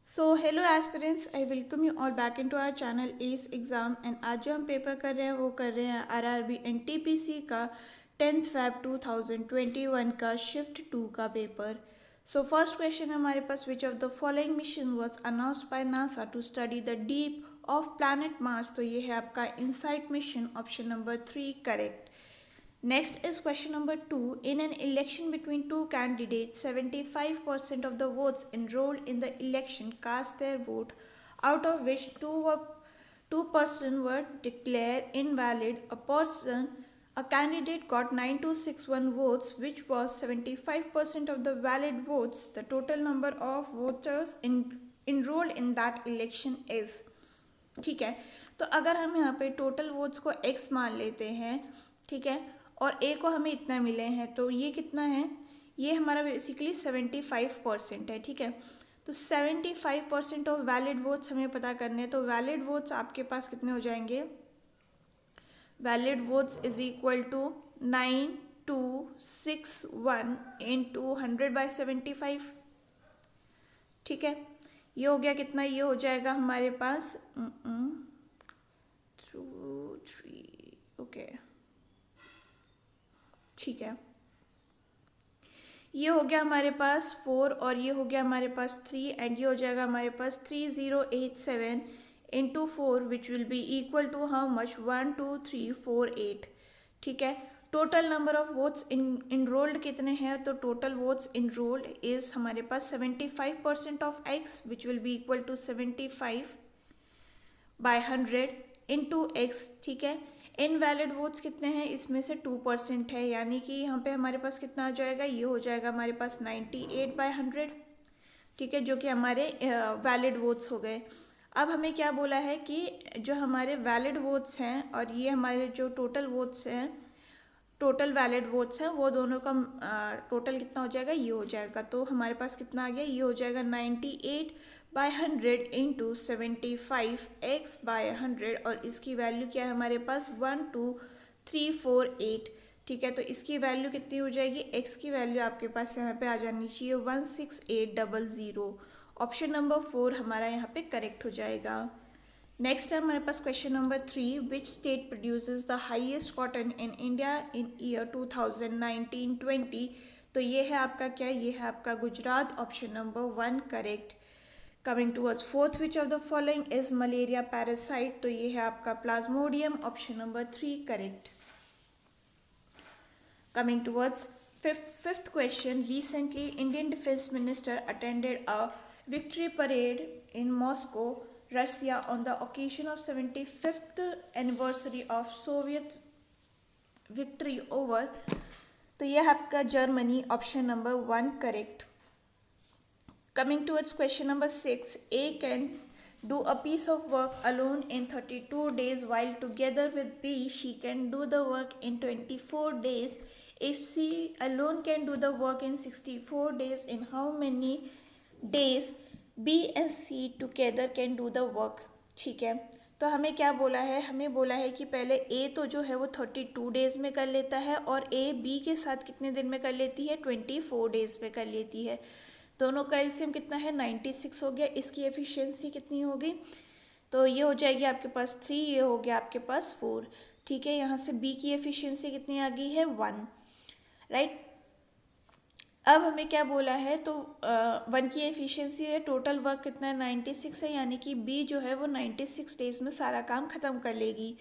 So hello aspirants, I welcome you all back into our channel S exam. And आज जो हम paper कर रहे हैं वो कर रहे हैं आरआरबी एनटीपीसी का 10 Feb 2021 का शिफ्ट 2 का पेपर। सो फर्स्ट क्वेश्चन हमारे पास, which of the following mission was announced by NASA to study the deep of planet Mars. तो ये है आपका insight mission, option number 3 correct. Next is question number 2. In an election between two candidates, 75% of the votes enrolled in the election cast their vote, out of which two person were declared invalid. A candidate got 9261 votes, which was 75% of the valid votes. The total number of voters enrolled in that election is। ठीक है, तो अगर हम यहाँ पे total votes को x मान लेते हैं, ठीक है, और a को हमें इतना मिले हैं, तो ये कितना है, ये हमारा बेसिकली 75% है। ठीक है, तो 75% ऑफ वैलिड वोट्स हमें पता करने हैं। तो वैलिड वोट्स आपके पास कितने हो जाएंगे, valid votes is equal to 9261 into 100/75। ठीक है, ये हो गया कितना, ये हो जाएगा हमारे पास 3। ओके, ठीक है, ये हो गया हमारे पास 4 और ये हो गया हमारे पास 3 एंड ये हो जाएगा हमारे पास 3087 into 4 which will be equal to how much, 12348। ठीक है, total number of votes enrolled कितने हैं, तो टोटल वोट्स इनरोल्ड इज हमारे पास 75% of X which will be equal to 75/100 into X. ठीक है, इनवैलिड वोट्स कितने हैं, इसमें से 2% है, यानी कि यहाँ पे हमारे पास कितना आ जाएगा, ये हो जाएगा हमारे पास 98/100। ठीक है, जो कि हमारे वैलिड वोट्स हो गए। अब हमें क्या बोला है कि जो हमारे वैलिड वोट्स हैं और ये हमारे जो टोटल वोट्स हैं, टोटल वैलिड वोट्स हैं, वो दोनों का टोटल कितना हो जाएगा, ये हो जाएगा। तो हमारे पास कितना आ गया, ये हो जाएगा 98/100 इंटू 75x/100 और इसकी वैल्यू क्या है हमारे पास, 12348। ठीक है, तो इसकी वैल्यू कितनी हो जाएगी, x की वैल्यू आपके पास यहाँ पे आ जानी चाहिए 16800। ऑप्शन नंबर 4 हमारा यहाँ पे करेक्ट हो जाएगा। नेक्स्ट है हमारे पास question number 3, which state produces the highest cotton in India in year 2019-20। तो ये है आपका क्या, ये है आपका Gujarat, option number 1 correct. Coming towards fourth, which of the following is malaria parasite. तो ये है आपका plasmodium, option number 3 correct. Coming towards fifth question, recently Indian defence minister attended a victory parade in Moscow, Russia on the occasion of 75th anniversary of Soviet victory over। तो यह आपका Germany, option number 1 correct. Coming towards question number 6, A can do a piece of work alone in 32 days while together with B she can do the work in 24 days. If C alone can do the work in 64 days, in how many days B and C together can do the work। ठीक है, तो हमें क्या बोला है, हमें बोला है कि पहले A तो जो है वो 32 डेज में कर लेता है और A B के साथ कितने दिन में कर लेती है, 24 डेज में कर लेती है। दोनों का एलसीएम कितना है, 96 हो गया। इसकी एफिशिएंसी कितनी होगी, तो ये हो जाएगी आपके पास 3, ये हो गया आपके पास 4। ठीक है, यहाँ से B की एफिशिएंसी कितनी आ गई है, 1, राइट। अब हमें क्या बोला है, तो 1 की एफिशिएंसी है, टोटल वर्क कितना है, 96 है, यानी कि B जो है वो 96 डेज में सारा काम ख़त्म कर लेगी।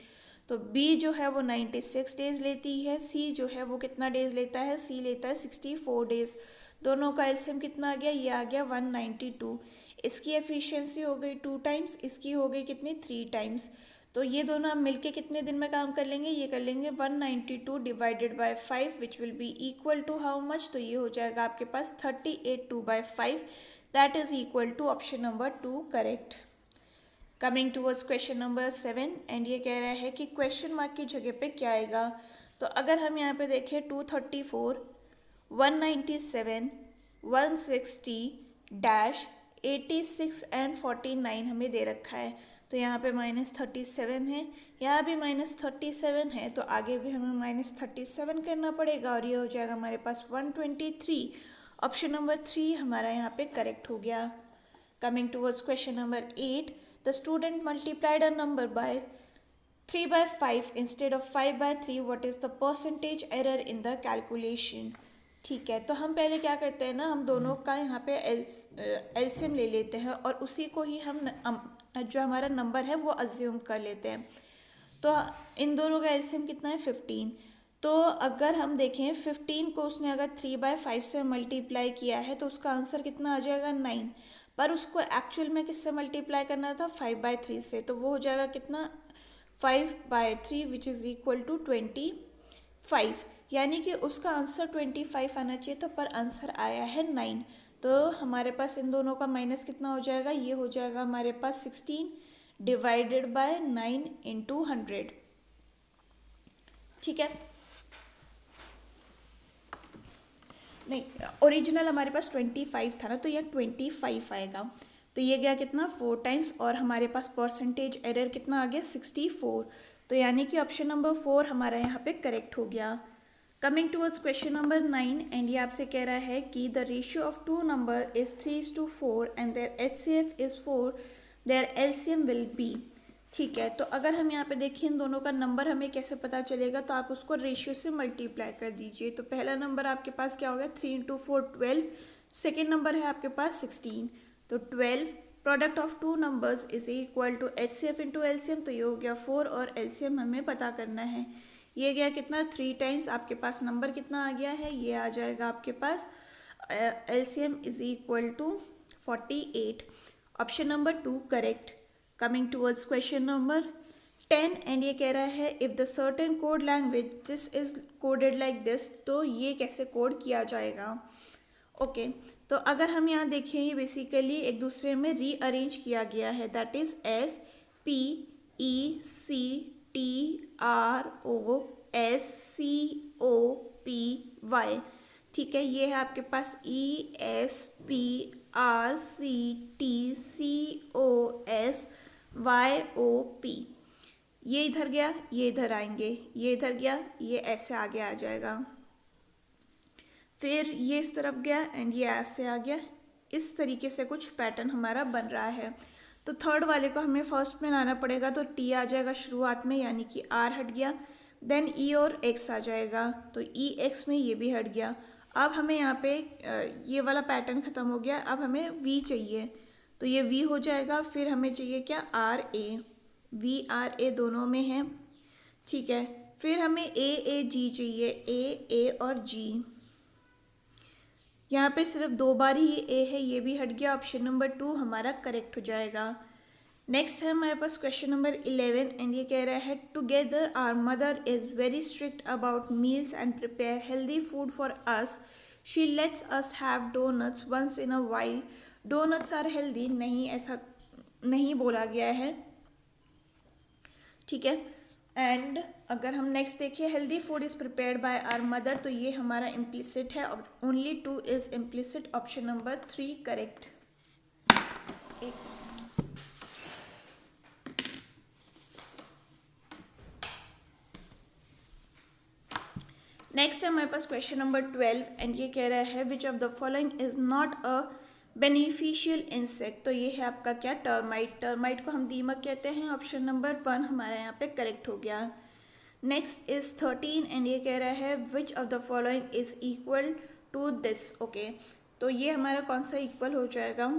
तो B जो है वो 96 डेज लेती है, C जो है वो कितना डेज लेता है, C लेता है 64 डेज। दोनों का एलसीएम कितना आ गया, ये आ गया 192। इसकी एफिशिएंसी हो गई 2 टाइम्स, इसकी हो गई कितनी, 3 टाइम्स। तो ये दोनों हम मिलके कितने दिन में काम कर लेंगे, ये कर लेंगे 192 divided by 5 which will be equal to how much, तो ये हो जाएगा आपके पास 38 2/5, that is equal to option number 2 correct. Coming towards question number 7 and ये कह रहा है कि क्वेश्चन मार्क की जगह पे क्या आएगा। तो अगर हम यहाँ पे देखें 234 197 160 -86 एंड 49 हमें दे रखा है। तो यहाँ पे -37 है, यहाँ भी -37 है, तो आगे भी हमें -37 करना पड़ेगा और ये हो जाएगा हमारे पास 123। ऑप्शन नंबर 3 हमारा यहाँ पे करेक्ट हो गया। Coming towards question number 8, the student multiplied a number by 3 by 5 instead of 5 by 3. What is the percentage error in the calculation? ठीक है, तो हम पहले क्या करते हैं ना, हम दोनों का यहाँ पे एलसीएम ले लेते हैं और उसी को ही हम जो हमारा नंबर है वो अज्यूम कर लेते हैं। तो इन दोनों का एलसीएम कितना है 15। तो अगर हम देखें 15 को उसने अगर 3 by 5 से मल्टीप्लाई किया है तो उसका आंसर कितना आ जाएगा 9, पर उसको एक्चुअल में किससे मल्टीप्लाई करना था 5 by 3 से, तो वो हो जाएगा कितना 5 by 3 which is equal to 25, यानी कि उसका आंसर 25 आना चाहिए था, पर आंसर आया है 9। तो हमारे पास इन दोनों का माइनस कितना हो जाएगा, ये हो जाएगा हमारे पास 16 डिवाइडेड बाय 9 इंटू 100। ठीक है, नहीं ओरिजिनल हमारे पास 25 था ना, तो ये 25 आएगा। तो ये गया कितना 4 टाइम्स, और हमारे पास परसेंटेज एरर कितना आ गया 64। तो यानी कि ऑप्शन नंबर 4 हमारा यहाँ पे करेक्ट हो गया। Coming towards question number 9, and ये आपसे कह रहा है कि the ratio of 2 number is 3:4 and their HCF is 4, their LCM will be. ठीक है, तो अगर हम यहाँ पे देखिए इन दोनों का नंबर हमें कैसे पता चलेगा, तो आप उसको रेशियो से मल्टीप्लाई कर दीजिए। तो पहला नंबर आपके पास क्या हो गया 3 × 4 12, सेकेंड नंबर है आपके पास 16, तो 12 product of 2 numbers is equal to HCF into LCM, तो ये हो गया 4 और LCM हमें पता करना है। ये गया कितना 3 टाइम्स, आपके पास नंबर कितना आ गया है, ये आ जाएगा आपके पास LCM is equal to 48। Option number 2 correct. Coming towards question number 10, and ये कह रहा है if the certain code language this is coded like this, तो ये कैसे कोड किया जाएगा। ओके, तो अगर हम यहाँ देखें ये बेसिकली एक दूसरे में रीअरेंज किया गया है, दैट इज SPECTROSCOPY। ठीक है, ये है आपके पास ESPRCTCOSYOP। ये इधर गया, ये इधर आएंगे, ये इधर गया, ये ऐसे आगे आ जाएगा, फिर ये इस तरफ गया एंड ये ऐसे आ गया। इस तरीके से कुछ पैटर्न हमारा बन रहा है। तो थर्ड वाले को हमें फर्स्ट में लाना पड़ेगा, तो T आ जाएगा शुरुआत में, यानी कि R हट गया, देन E और X आ जाएगा, तो EX में ये भी हट गया। अब हमें यहाँ पे ये वाला पैटर्न ख़त्म हो गया, अब हमें V चाहिए, तो ये V हो जाएगा, फिर हमें चाहिए क्या RA, VRA दोनों में है। ठीक है, फिर हमें AAG चाहिए, A और G। यहाँ पे सिर्फ 2 बार ही ए है, ये भी हट गया, ऑप्शन नंबर 2 हमारा करेक्ट हो जाएगा। नेक्स्ट है हमारे पास क्वेश्चन नंबर 11, एंड ये कह रहा है together our mother is very strict about meals and prepare healthy food for us, she lets us have donuts once in a while. Donuts are healthy, नहीं ऐसा नहीं बोला गया है। ठीक है, एंड अगर हम नेक्स्ट देखिए healthy food is prepared by our mother, तो ये हमारा इम्प्लिसिट है, और only 2 is implicit, option number 3 correct. Next है हमारे पास क्वेश्चन नंबर 12, एंड ये कह रहा है which of the following is not a beneficial insect. तो ये है आपका क्या टर्माइट। टर्माइट को हम दीमक कहते हैं, ऑप्शन नंबर 1 हमारा यहाँ पे करेक्ट हो गया। नेक्स्ट इज 13, एंड ये कह रहा है which of the following is equal to this. Okay, तो ये हमारा कौन सा इक्वल हो जाएगा,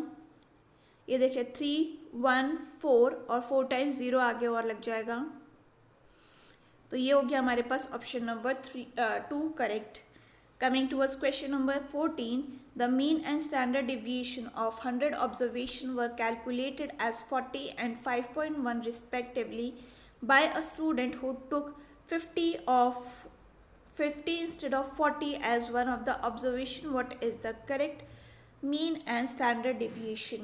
ये देखिए 3 1 4 और 4 टाइम्स 0 आगे और लग जाएगा, तो ये हो गया हमारे पास option number 2 correct. Coming towards question number 14, the mean and standard deviation of 100 observation were calculated as 40 and 5.1 respectively by a student who took 50 instead of 40 as one of the observation. What is the correct mean and standard deviation?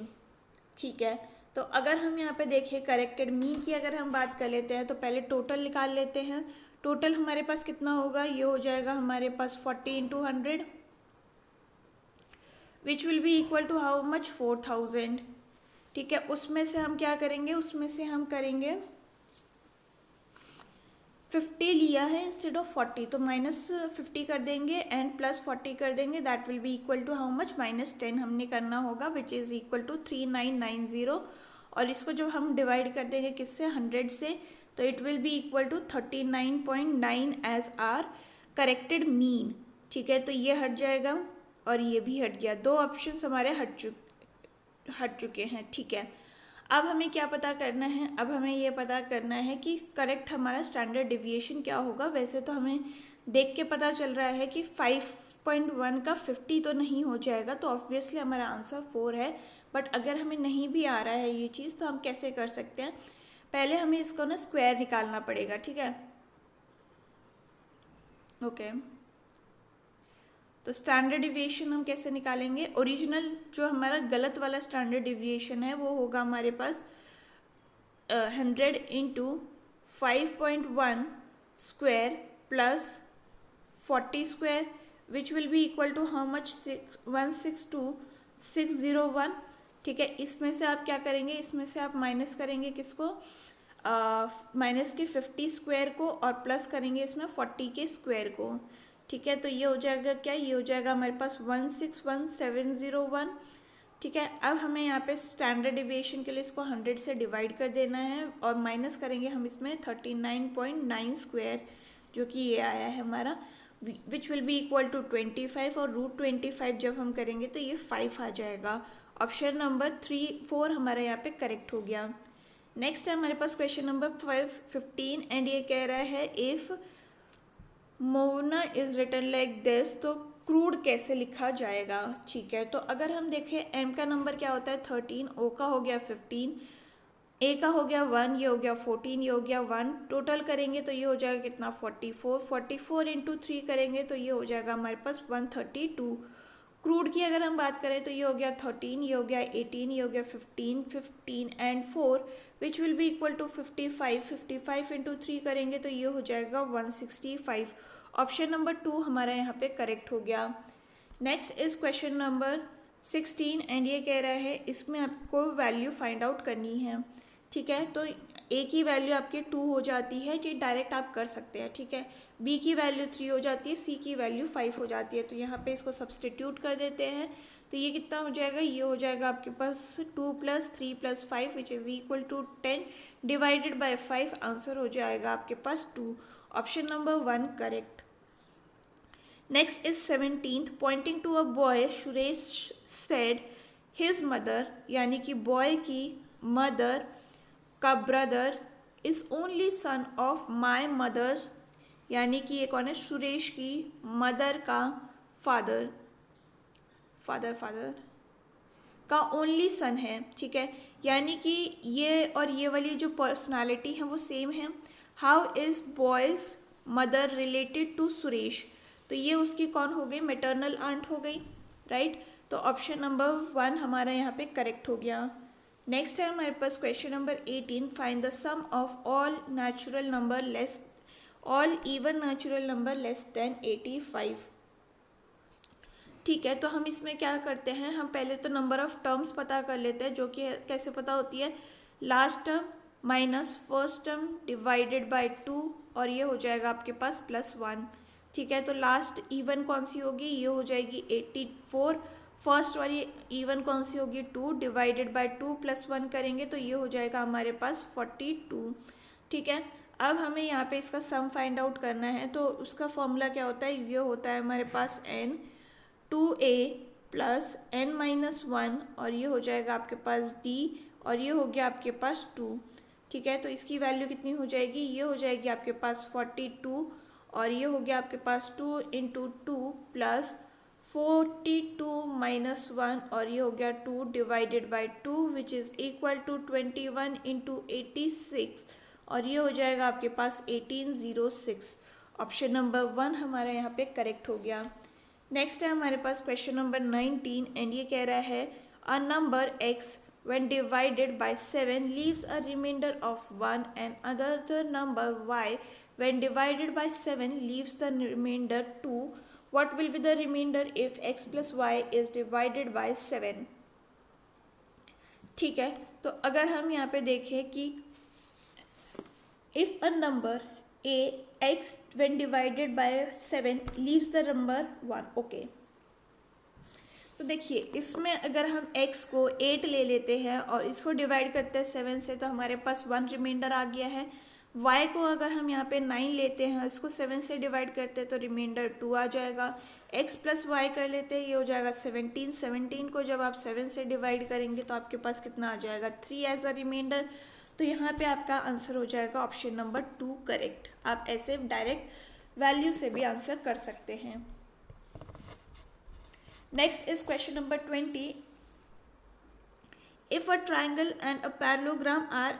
ठीक है, तो अगर हम यहाँ पे देखें corrected mean की अगर हम बात कर लेते हैं, तो पहले टोटल निकाल लेते हैं। टोटल हमारे पास कितना होगा, ये हो जाएगा हमारे पास 40 × 100 which will be equal to how much 4000। ठीक है, उसमें से हम क्या करेंगे, उसमें से हम करेंगे 50 लिया है इंस्टेड ऑफ 40, तो -50 कर देंगे एंड +40 कर देंगे, that will be equal to how much, -10 हमने करना होगा, विच इज़ इक्वल टू 3990। और इसको जब हम डिवाइड कर देंगे किससे, 100 से, तो it will be equal to 39.9 as our corrected mean. ठीक है, तो ये हट जाएगा और ये भी हट गया, दो ऑप्शन हमारे हट चुके हैं। ठीक है, अब हमें क्या पता करना है, अब हमें ये पता करना है कि करेक्ट हमारा स्टैंडर्ड डिविएशन क्या होगा। वैसे तो हमें देख के पता चल रहा है कि 5.1 का 50 तो नहीं हो जाएगा, तो ऑब्वियसली हमारा आंसर 4 है। बट अगर हमें नहीं भी आ रहा है ये चीज़, तो हम कैसे कर सकते हैं, पहले हमें इसको ना स्क्वायर निकालना पड़ेगा। ठीक है, ओके। तो स्टैंडर्ड डिविएशन हम कैसे निकालेंगे, ओरिजिनल जो हमारा गलत वाला स्टैंडर्ड डिविएशन है वो होगा हमारे पास 100 into 5.1 square plus 40 square, which will be equal to how much, 162601। ठीक है, इसमें से आप क्या करेंगे, इसमें से आप माइनस करेंगे किसको, माइनस के 50 स्क्वायर को और प्लस करेंगे इसमें 40 के स्क्वायर को। ठीक है, तो ये हो जाएगा क्या, ये हो जाएगा हमारे पास 161701। ठीक है, अब हमें यहाँ पे स्टैंडर्ड डिविएशन के लिए इसको 100 से डिवाइड कर देना है और माइनस करेंगे हम इसमें 39.9 स्क्वायर, जो कि ये आया है हमारा, which will be equal to 25, और √25 जब हम करेंगे तो ये 5 आ जाएगा। ऑप्शन नंबर 4 हमारा यहाँ पे करेक्ट हो गया। नेक्स्ट है हमारे पास क्वेश्चन नंबर 15 एंड ये कह रहा है if Mona is written like this, तो क्रूड कैसे लिखा जाएगा। ठीक है, तो अगर हम देखें एम का नंबर क्या होता है 13, ओ का हो गया 15, ए का हो गया 1, ये हो गया 14, ये हो गया 1, टोटल करेंगे तो ये हो जाएगा कितना 44 इंटू 3 करेंगे तो ये हो जाएगा हमारे पास 132। क्रूड की अगर हम बात करें तो ये हो गया 13, ये हो गया 18, ये हो गया 15 and 4, which will be equal to 55 into 3 करेंगे तो ये हो जाएगा 165। ऑप्शन नंबर 2 हमारा यहाँ पे करेक्ट हो गया। Next is question number 16 and ये कह रहा है इसमें आपको वैल्यू फाइंड आउट करनी है। ठीक है, तो ए की वैल्यू आपकी 2 हो जाती है, कि डायरेक्ट आप कर सकते हैं। ठीक है, बी की वैल्यू 3 हो जाती है, सी की वैल्यू 5 हो जाती है, तो यहाँ पे इसको सब्सटीट्यूट कर देते हैं तो ये कितना हो जाएगा, ये हो जाएगा आपके पास 2 + 3 + 5 which is equal to 10 divided by 5, answer हो जाएगा आपके पास 2। Option number 1 correct. Next is 17th, pointing to a boy Suresh said his mother, यानी कि बॉय की मदर का brother is only son of my mother's, यानी कि ये कौन है, सुरेश की मदर का फादर का ओनली सन है। ठीक है, यानी कि ये और ये वाली जो पर्सनालिटी है वो सेम है। How is boy's mother related to Suresh, तो ये उसकी कौन हो गई, मैटरनल आंट हो गई, राइट। तो ऑप्शन नंबर 1 हमारा यहाँ पे करेक्ट हो गया। नेक्स्ट है हमारे पास question number 18, find the sum of all natural number less all even natural number less than 85। ठीक है, तो हम इसमें क्या करते हैं, हम पहले तो नंबर ऑफ टर्म्स पता कर लेते हैं, जो कि कैसे पता होती है, last term minus first term divided by 2, और ये हो जाएगा आपके पास +1। ठीक है, तो लास्ट इवन कौन सी होगी, ये हो जाएगी 84। फर्स्ट वाली इवन कौन सी होगी, 2 डिवाइडेड बाय 2 +1 करेंगे तो ये हो जाएगा हमारे पास 42। ठीक है, अब हमें यहाँ पे इसका सम फाइंड आउट करना है, तो उसका फॉर्मूला क्या होता है, ये होता है हमारे पास n 2a + n-1, और ये हो जाएगा आपके पास d, और ये हो गया आपके पास 2। ठीक है, तो इसकी वैल्यू कितनी हो जाएगी, ये हो जाएगी आपके पास 42, और ये हो गया आपके पास 2 × 2 + 42 - 1, और ये हो गया 2 divided by 2 which is equal to 21 × 86, और ये हो जाएगा आपके पास 1806। ऑप्शन नंबर 1 हमारा यहाँ पे करेक्ट हो गया। नेक्स्ट है हमारे पास क्वेश्चन नंबर 19 एंड ये कह रहा है a number x when divided by 7 leaves a remainder of 1 and another number y when divided by 7 leaves the remainder 2. What will be the remainder if x plus y is divided by 7? ठीक है, तो अगर हम यहाँ पे देखें कि if a number x when divided by 7 leaves the number 1. Okay, तो देखिए इसमें अगर हम x को 8 ले लेते हैं और इसको डिवाइड करते हैं 7 से तो हमारे पास 1 रिमाइंडर आ गया है. y को अगर हम यहाँ पे 9 लेते हैं, इसको 7 से डिवाइड करते हैं तो रिमाइंडर 2 आ जाएगा. x प्लस वाई कर लेते हैं, ये हो जाएगा 17. 17 को जब आप 7 से डिवाइड करेंगे तो आपके पास कितना आ जाएगा, 3 एज अ रिमाइंडर. तो यहाँ पे आपका आंसर हो जाएगा ऑप्शन नंबर 2 करेक्ट. आप ऐसे डायरेक्ट वैल्यू से भी आंसर कर सकते हैं. Next is question number 20. If a triangle and a parallelogram are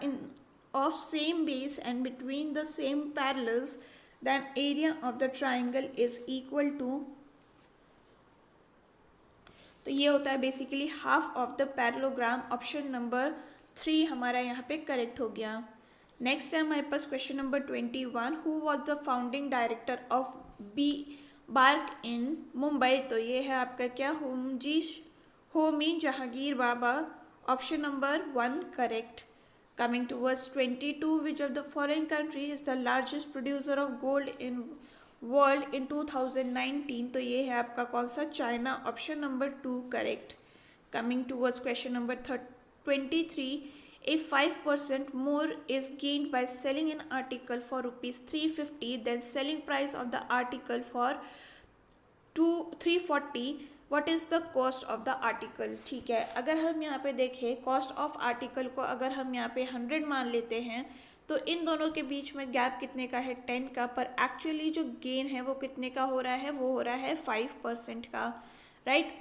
of same base and between the same parallels, then area of the triangle is equal to, तो ये होता है basically half of the parallelogram. Option number 3 हमारा यहाँ पे correct हो गया. Next है हमारे पास question number 21. Who was the founding director of B BARC in Mumbai. तो ये है आपका क्या, Homi Jehangir Bhabha. Option number 1 correct. Coming towards 22, which of the following country is the largest producer of gold in world in 2019. तो ये है आपका कौन सा, China. Option number 2 correct. Coming towards question number 23, if 5% more is gained by selling an article for rupees 350, then selling price of the article for 340, what is the cost of the article. ठीक है, अगर हम यहाँ पे देखें cost of article को अगर हम यहाँ पे 100 मान लेते हैं तो इन दोनों के बीच में गैप कितने का है, 10 का. पर एक्चुअली जो गेन है वो कितने का हो रहा है, वो हो रहा है 5% का. राइट,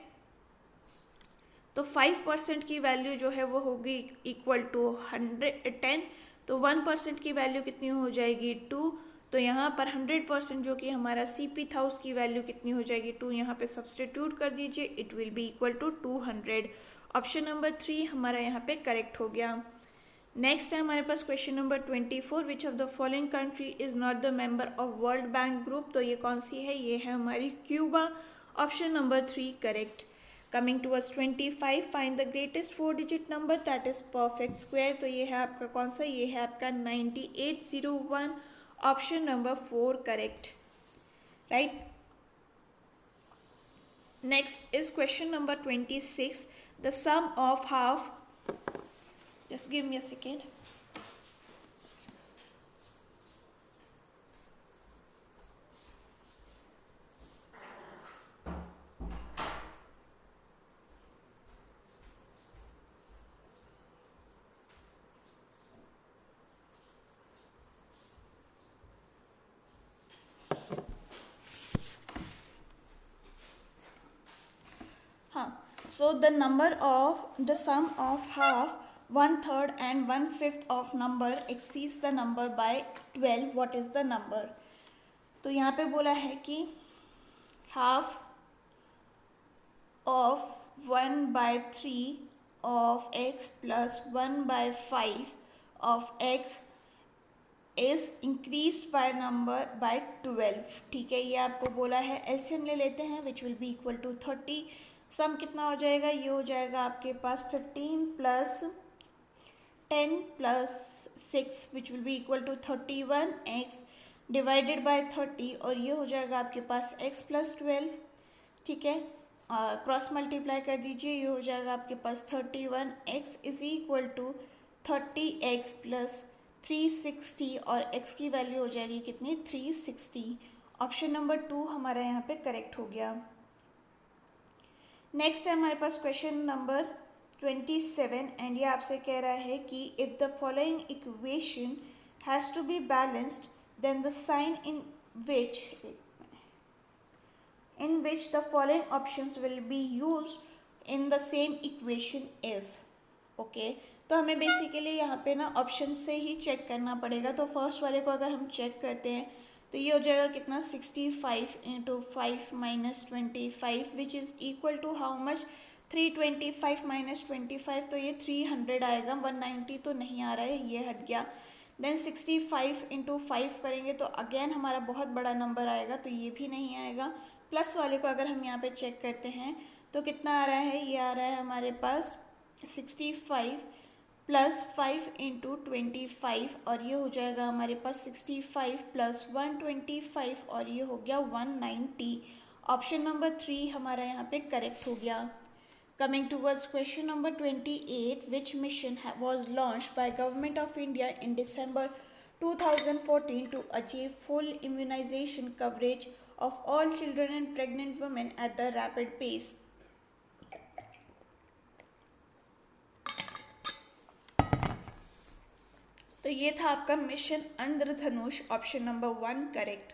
तो 5% की वैल्यू जो है वो होगी इक्वल टू 10. तो 1% की वैल्यू कितनी हो जाएगी, 2. तो यहाँ पर 100% जो कि हमारा CP था उसकी वैल्यू कितनी हो जाएगी, 2. यहाँ पे सब्सटीट्यूट कर दीजिए, it will be equal to 200. Option number 3 हमारा यहाँ पे करेक्ट हो गया. नेक्स्ट है हमारे पास question number 24. Which of the following country is not the member of world bank group. तो ये कौन सी है, ये है हमारी Cuba. Option number 3 correct. Coming towards 25, find the greatest 4 digit number that is perfect square. तो ये है आपका कौन सा, ये है आपका 9801. Option number 4 correct. Right, next is question number 26. The sum of half, just give me a second. So the sum of half, 1/3 and 1/5 of number exceeds the number by 12. What is the number? तो यहाँ पे बोला है कि half of 1/3 of x plus 1/5 of x is increased by number by 12. ठीक है, ये आपको बोला है. ऐसे हम ले लेते हैं which will be equal to 30. सम कितना हो जाएगा, ये हो जाएगा आपके पास 15 plus 10 plus 6 which will be equal to 31x divided by 30. और ये हो जाएगा आपके पास x प्लस 12. ठीक है, क्रॉस मल्टीप्लाई कर दीजिए, ये हो जाएगा आपके पास 31x is equal to 30x plus 360 और x की वैल्यू हो जाएगी कितनी, 360. ऑप्शन नंबर 2 हमारा यहाँ पे करेक्ट हो गया. नेक्स्ट है हमारे पास क्वेश्चन नंबर 27 एंड ये आपसे कह रहा है कि if the following equation has to be balanced then the sign in which the following options will be used in the same equation is. Okay, तो हमें बेसिकली यहाँ पे ना ऑप्शन से ही चेक करना पड़ेगा. तो फर्स्ट वाले को अगर हम चेक करते हैं तो ये हो जाएगा कितना, 65 into 5 minus 25 which is equal to how much, 325 minus 25. तो ये 300 आएगा, 190 तो नहीं आ रहा है, ये हट गया. देन 65 इंटू 5 करेंगे तो अगेन हमारा बहुत बड़ा नंबर आएगा, तो ये भी नहीं आएगा. प्लस वाले को अगर हम यहाँ पे चेक करते हैं तो कितना आ रहा है, ये आ रहा है हमारे पास 65 प्लस 5 × 25 और ये हो जाएगा हमारे पास 65 प्लस 125 और ये हो गया 190। ऑप्शन नंबर 3 हमारा यहाँ पे करेक्ट हो गया। Coming towards question number 28, which mission was launched by Government of India in December 2014 to achieve full immunization coverage of all children and pregnant women at the rapid pace? तो ये था आपका mission Indradhanush, option number 1 correct.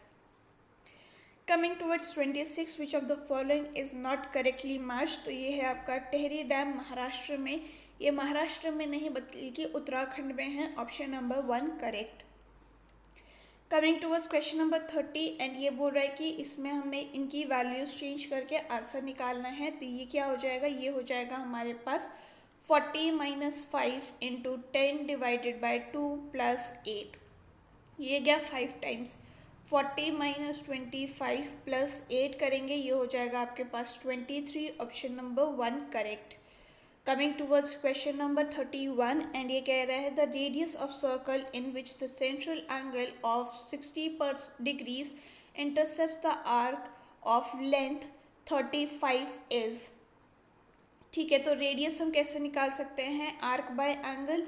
Coming towards 26, which of the following is not correctly match, तो ये है आपका Tehri dam Maharashtra में, ये महाराष्ट्र में नहीं बल्कि उत्तराखंड में है, option number 1 correct. Coming towards question number 30 and ये बोल रहा है कि इसमें हमें इनकी वैल्यूज चेंज करके आंसर निकालना है, तो ये क्या हो जाएगा, ये हो जाएगा हमारे पास 40 - 5 × 10 डिवाइडेड बाय 2 + 8, ये गया 5 टाइम्स। 40 - 25 + 8 करेंगे, ये हो जाएगा आपके पास 23, option number 1 correct. Coming towards question number 31 and ये कह रहा है the radius of circle in which the central angle of 60 degrees intercepts the arc of length 35 is. ठीक है, तो रेडियस हम कैसे निकाल सकते हैं, आर्क बाय एंगल।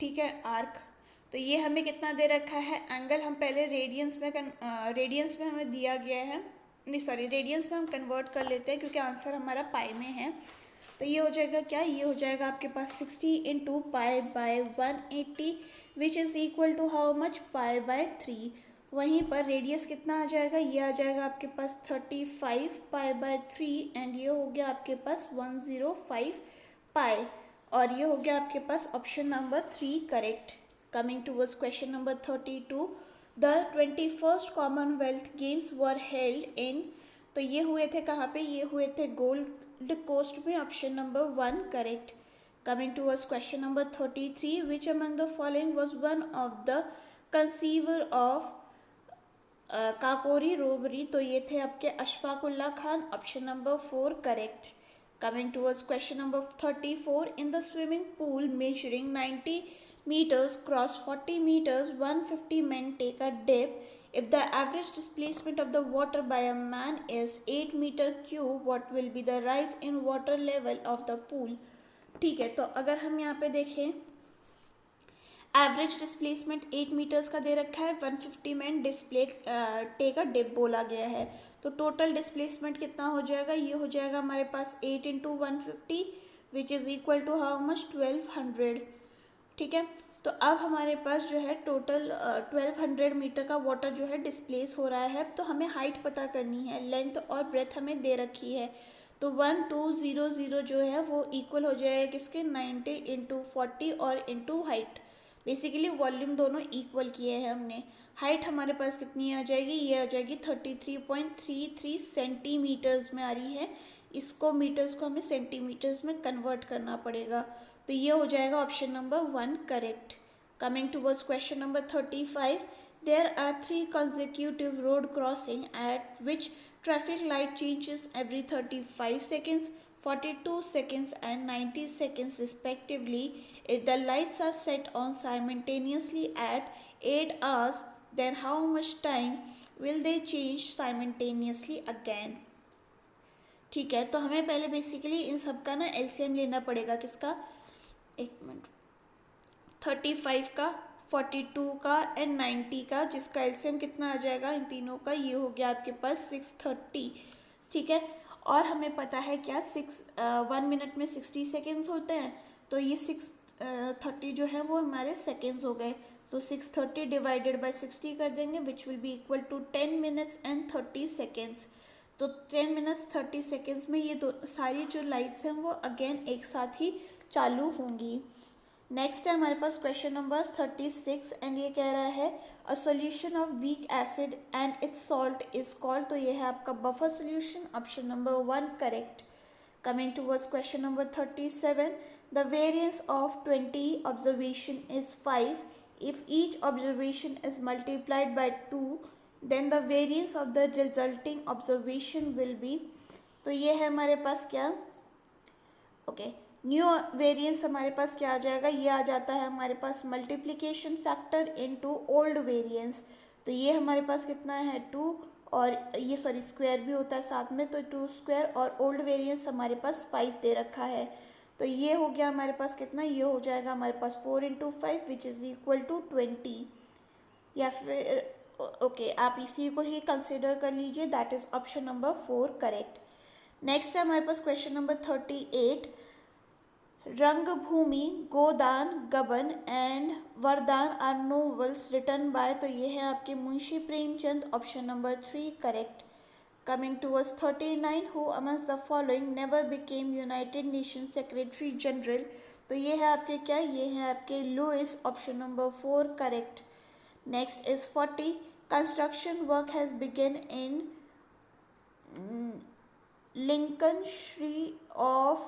ठीक है, आर्क, तो ये हमें कितना दे रखा है, एंगल हम पहले रेडियंस में हमें दिया गया है, नहीं सॉरी रेडियंस में हम कन्वर्ट कर लेते हैं क्योंकि आंसर हमारा पाई में है। तो ये हो जाएगा क्या, ये हो जाएगा आपके पास 60 × π/180 which is equal to how much, π/3। वहीं पर रेडियस कितना आ जाएगा, ये आ जाएगा आपके पास 35 π/3 एंड ये हो गया आपके पास 105 पाई और ये हो गया आपके पास option number 3 correct. Coming towards question number 32, the 21st Commonwealth games were held in, तो ये हुए थे कहाँ पे, ये हुए थे गोल्ड कोस्ट में, option number 1 correct. Coming towards question number 33, which among the following was one of the conceiver of Kakori robbery, तो ये थे आपके Ashfaqullah Khan, option number 4 correct. Coming towards question number 34, in the swimming pool measuring 90 meters cross 40 meters, 150 men take a dip. If the average displacement of the water by a man is 8 meter cube, what will be the rise in water level of the pool? ठीक है, तो अगर हम यहाँ पे देखें average displacement 8 metres का दे रखा है, 150 में टेक अ डिप बोला गया है, तो टोटल डिस्प्लेसमेंट कितना हो जाएगा, ये हो जाएगा हमारे पास 8 × 150 which is equal to how much, 1200। ठीक है, तो अब हमारे पास जो है टोटल 1200 मीटर का वाटर जो है डिस्प्लेस हो रहा है, तो हमें हाइट पता करनी है, लेंथ और ब्रेथ हमें दे रखी है, तो 1200 जो है वो इक्वल हो जाएगा किसके, 90 × 40 और इंटू हाइट, बेसिकली वॉल्यूम दोनों इक्वल किए हैं हमने। हाइट हमारे पास कितनी आ जाएगी, ये आ जाएगी 33.33 सेंटीमीटर्स में आ रही है, इसको मीटर्स को हमें सेंटीमीटर्स में कन्वर्ट करना पड़ेगा, तो ये हो जाएगा option number 1 correct. Coming towards question number 35, there are 3 consecutive road crossing at which traffic light changes every 35 seconds, 42 seconds and 90 seconds respectively. If the lights are set on simultaneously at 8 hours, then how much time will they change simultaneously again? ठीक है, तो हमें पहले basically इन सब का ना LCM लेना पड़ेगा, किसका, एक मिनट, 35 का, 42 का एंड 90 का, जिसका एलसीएम कितना आ जाएगा इन तीनों का, ये हो गया आपके पास 630। ठीक है, और हमें पता है क्या 1 मिनट में 60 सेकेंड्स होते हैं, तो ये 630 जो है वो हमारे सेकेंड्स हो गए, तो 630 डिवाइडेड बाय 60 कर देंगे which will be equal to 10 minutes and 30 seconds. तो 10 मिनट्स 30 सेकेंड्स में ये दो सारी जो लाइट्स हैं वो अगेन एक साथ ही चालू होंगी। नेक्स्ट है हमारे पास क्वेश्चन नंबर 36 एंड ये कह रहा है a solution of weak acid and its salt is called, तो ये है आपका buffer solution, option number 1 correct. Coming towards question number 37, the variance of 20 observation is 5, if each observation is multiplied by 2 then the variance of the resulting observation will be, तो ये है हमारे पास क्या, okay new variance हमारे पास क्या आ जाएगा, ये आ जाता है हमारे पास multiplication factor into old variance. तो ये हमारे पास कितना है 2, और ये सॉरी स्क्वायर भी होता है साथ में, तो 2 स्क्वायर, और ओल्ड वेरिएंस हमारे पास 5 दे रखा है। तो ये हो गया हमारे पास कितना, ये हो जाएगा हमारे पास 4 into 5 which is equal to 20, या फिर ओके आप इसी को ही कंसिडर कर लीजिए, that is option number 4 correct. Next है हमारे पास क्वेश्चन नंबर 38। रंगभूमि, गोदान, गबन एंड वरदान आर नोवेल्स रिटन बाय, तो ये है आपके Munshi Premchand, option number 3 correct. Coming towards 39, who amongst the following never became United Nations Secretary General, तो ये है आपके क्या, ये है आपके Louis, option number 4 correct. Next is 40, construction work has begun in Lincolnshire of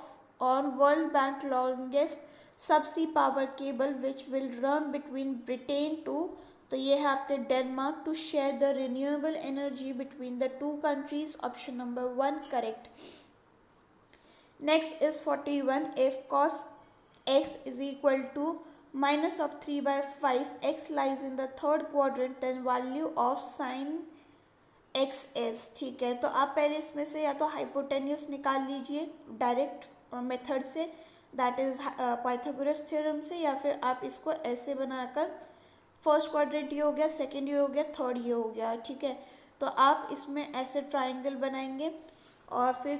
on World Bank longest subsea power cable which will run between Britain to, तो ये है आपके Denmark, to share the renewable energy between the two countries, option number 1 correct. Next is 41, if cos x is equal to minus of 3/5, x lies in the third quadrant, then value of sin x S, ठीक है। तो आप पहले इसमें से या तो hypotenuse निकाल लीजिए डायरेक्ट मेथड से, दैट इज पाइथागोरस थ्योरम से, या फिर आप इसको ऐसे बनाकर फर्स्ट क्वाड्रेंट ये हो गया, सेकंड ये हो गया, थर्ड ये हो गया, ठीक है। तो आप इसमें ऐसे ट्राइंगल बनाएंगे और फिर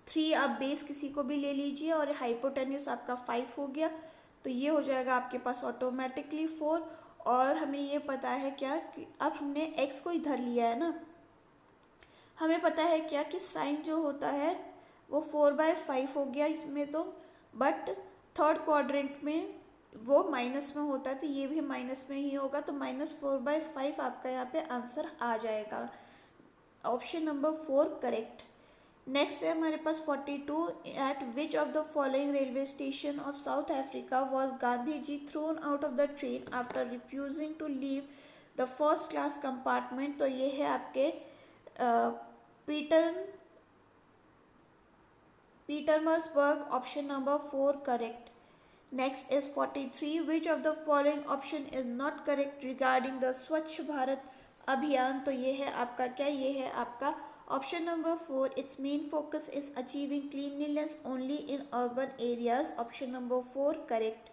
3 आप बेस किसी को भी ले लीजिए और हाइपोटेन्यूस आपका 5 हो गया, तो ये हो जाएगा आपके पास ऑटोमेटिकली 4। और हमें ये पता है क्या कि अब हमने x को इधर लिया है ना, हमें पता है क्या कि साइन जो होता है वो 4/5 हो गया इसमें, तो बट थर्ड क्वाड्रेंट में वो माइनस में होता है, तो ये भी माइनस में ही होगा, तो -4/5 आपका यहाँ पे आंसर आ जाएगा, ऑप्शन नंबर 4 करेक्ट। नेक्स्ट है हमारे पास 42, at which of the following railway station of South Africa was Gandhi ji thrown out of the train after refusing to leave the first class compartment, तो ये है आपके Pietermaritzburg, option number 4 correct. Next is 43, which of the following option is not correct regarding the Swachh Bharat अभियान, तो ये है आपका क्या, ये है आपका option number 4, it's main focus is achieving cleanliness only in urban areas, option number 4 correct.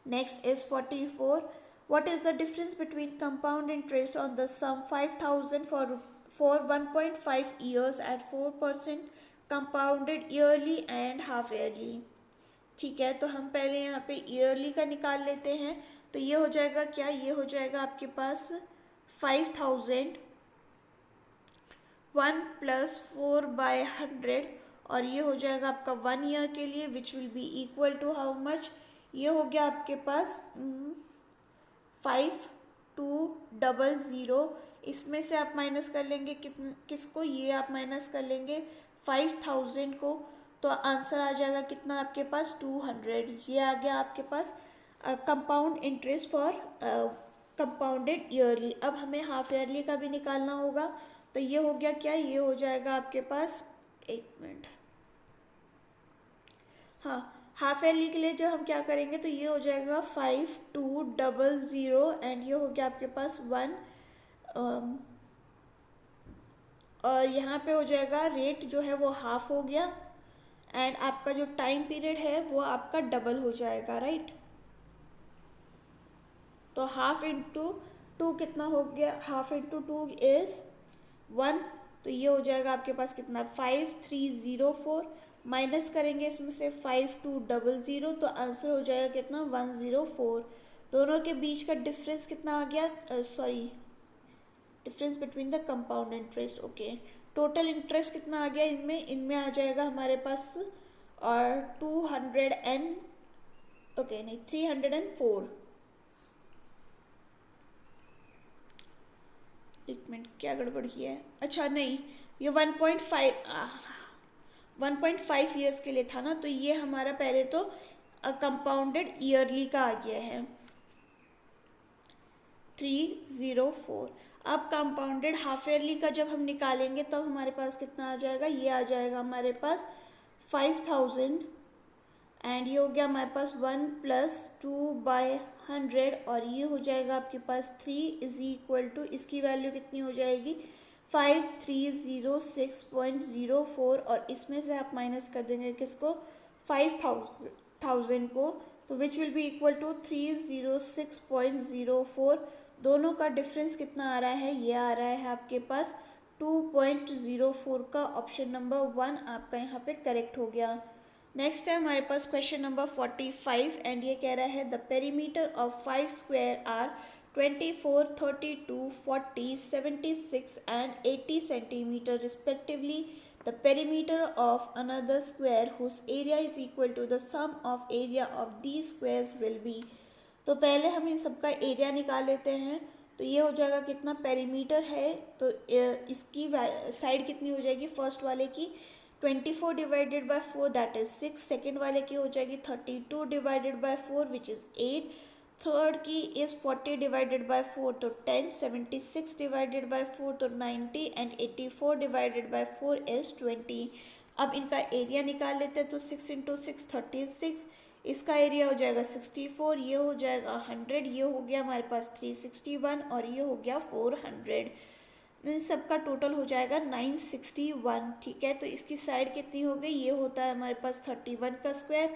Next is 44, what is the difference between compound interest on the sum 5000 for 1.5 years at 4% compounded yearly and half yearly, ठीक है। तो हम पहले यहाँ पे yearly का निकाल लेते हैं, तो ये हो जाएगा क्या, ये हो जाएगा आपके पास 5000 1 + 4/100, और ये हो जाएगा आपका 1 ईयर के लिए, which will be equal to how much, ये हो गया आपके पास 5200। इसमें से आप माइनस कर लेंगे किसको, ये आप माइनस कर लेंगे 5000 को, तो आंसर आ जाएगा कितना आपके पास 200। ये आ गया आपके पास compound interest for compounded yearly. अब हमें हाफ ईयरली का भी निकालना होगा, तो ये हो गया क्या, ये हो जाएगा आपके पास, एक मिनट, हाँ हाफ ईयरली के लिए जो हम क्या करेंगे, तो ये हो जाएगा 5200 एंड ये हो गया आपके पास 1, और यहाँ पे हो जाएगा रेट जो है वो हाफ हो गया, एंड आपका जो टाइम पीरियड है वो आपका डबल हो जाएगा, राइट। तो हाफ इंटू 2 कितना हो गया, हाफ इंटू 2 इज 1, तो ये हो जाएगा आपके पास कितना 5304, माइनस करेंगे इसमें से 5200, तो आंसर हो जाएगा कितना 104। दोनों के बीच का डिफरेंस कितना आ गया, sorry difference between the compound interest, okay. Total interest कितना आ गया इनमें आ जाएगा हमारे पास, और 200 एंड ओके नहीं 304, एक मिनट क्या गड़बड़ किया है, अच्छा नहीं ये 1.5 ईयर्स के लिए था ना, तो ये हमारा पहले तो कंपाउंडेड ईयरली का आ गया है 304। अब कंपाउंडेड हाफ ईयरली का जब हम निकालेंगे तब हमारे पास कितना आ जाएगा, ये आ जाएगा हमारे पास 5000 एंड ये हो गया हमारे पास 1+2/100 और ये हो जाएगा आपके पास 3 इज इक्वल टू, इसकी वैल्यू कितनी हो जाएगी 5306.04 और इसमें से आप माइनस कर देंगे किसको 5000 को, तो which will be equal to 306.04। दोनों का डिफरेंस कितना आ रहा है, ये आ रहा है आपके पास 2.04 का। ऑप्शन नंबर 1 आपका यहाँ पे करेक्ट हो गया। नेक्स्ट है हमारे पास क्वेश्चन नंबर 45 एंड ये कह रहा है the perimeter of 5 square are 24, 32, 40, 76 and 80 centimeter respectively. The perimeter of another square whose area is equal to the sum of area of these squares will be. तो पहले हम इन सबका एरिया निकाल लेते हैं। तो ये हो जाएगा कितना, पेरीमीटर है तो इसकी साइड कितनी हो जाएगी, फर्स्ट वाले की 24 divided by 4 that is 6, second वाले की हो जाएगी 32 divided by 4 which is 8, third की इज़ 40 डिवाइडेड बाय 4 तो 10, 76 डिवाइडेड बाय 4 तो 90 एंड 84 डिवाइडेड बाय 4 इज़ 20। अब इनका एरिया निकाल लेते हैं तो 6 इंटू 6 36, इसका एरिया हो जाएगा 64, ये हो जाएगा 100, ये हो गया हमारे पास 361 और ये हो गया 400। इन सबका टोटल हो जाएगा 961। ठीक है, तो इसकी साइड कितनी हो गई, ये होता है हमारे पास 31 का स्क्वायर।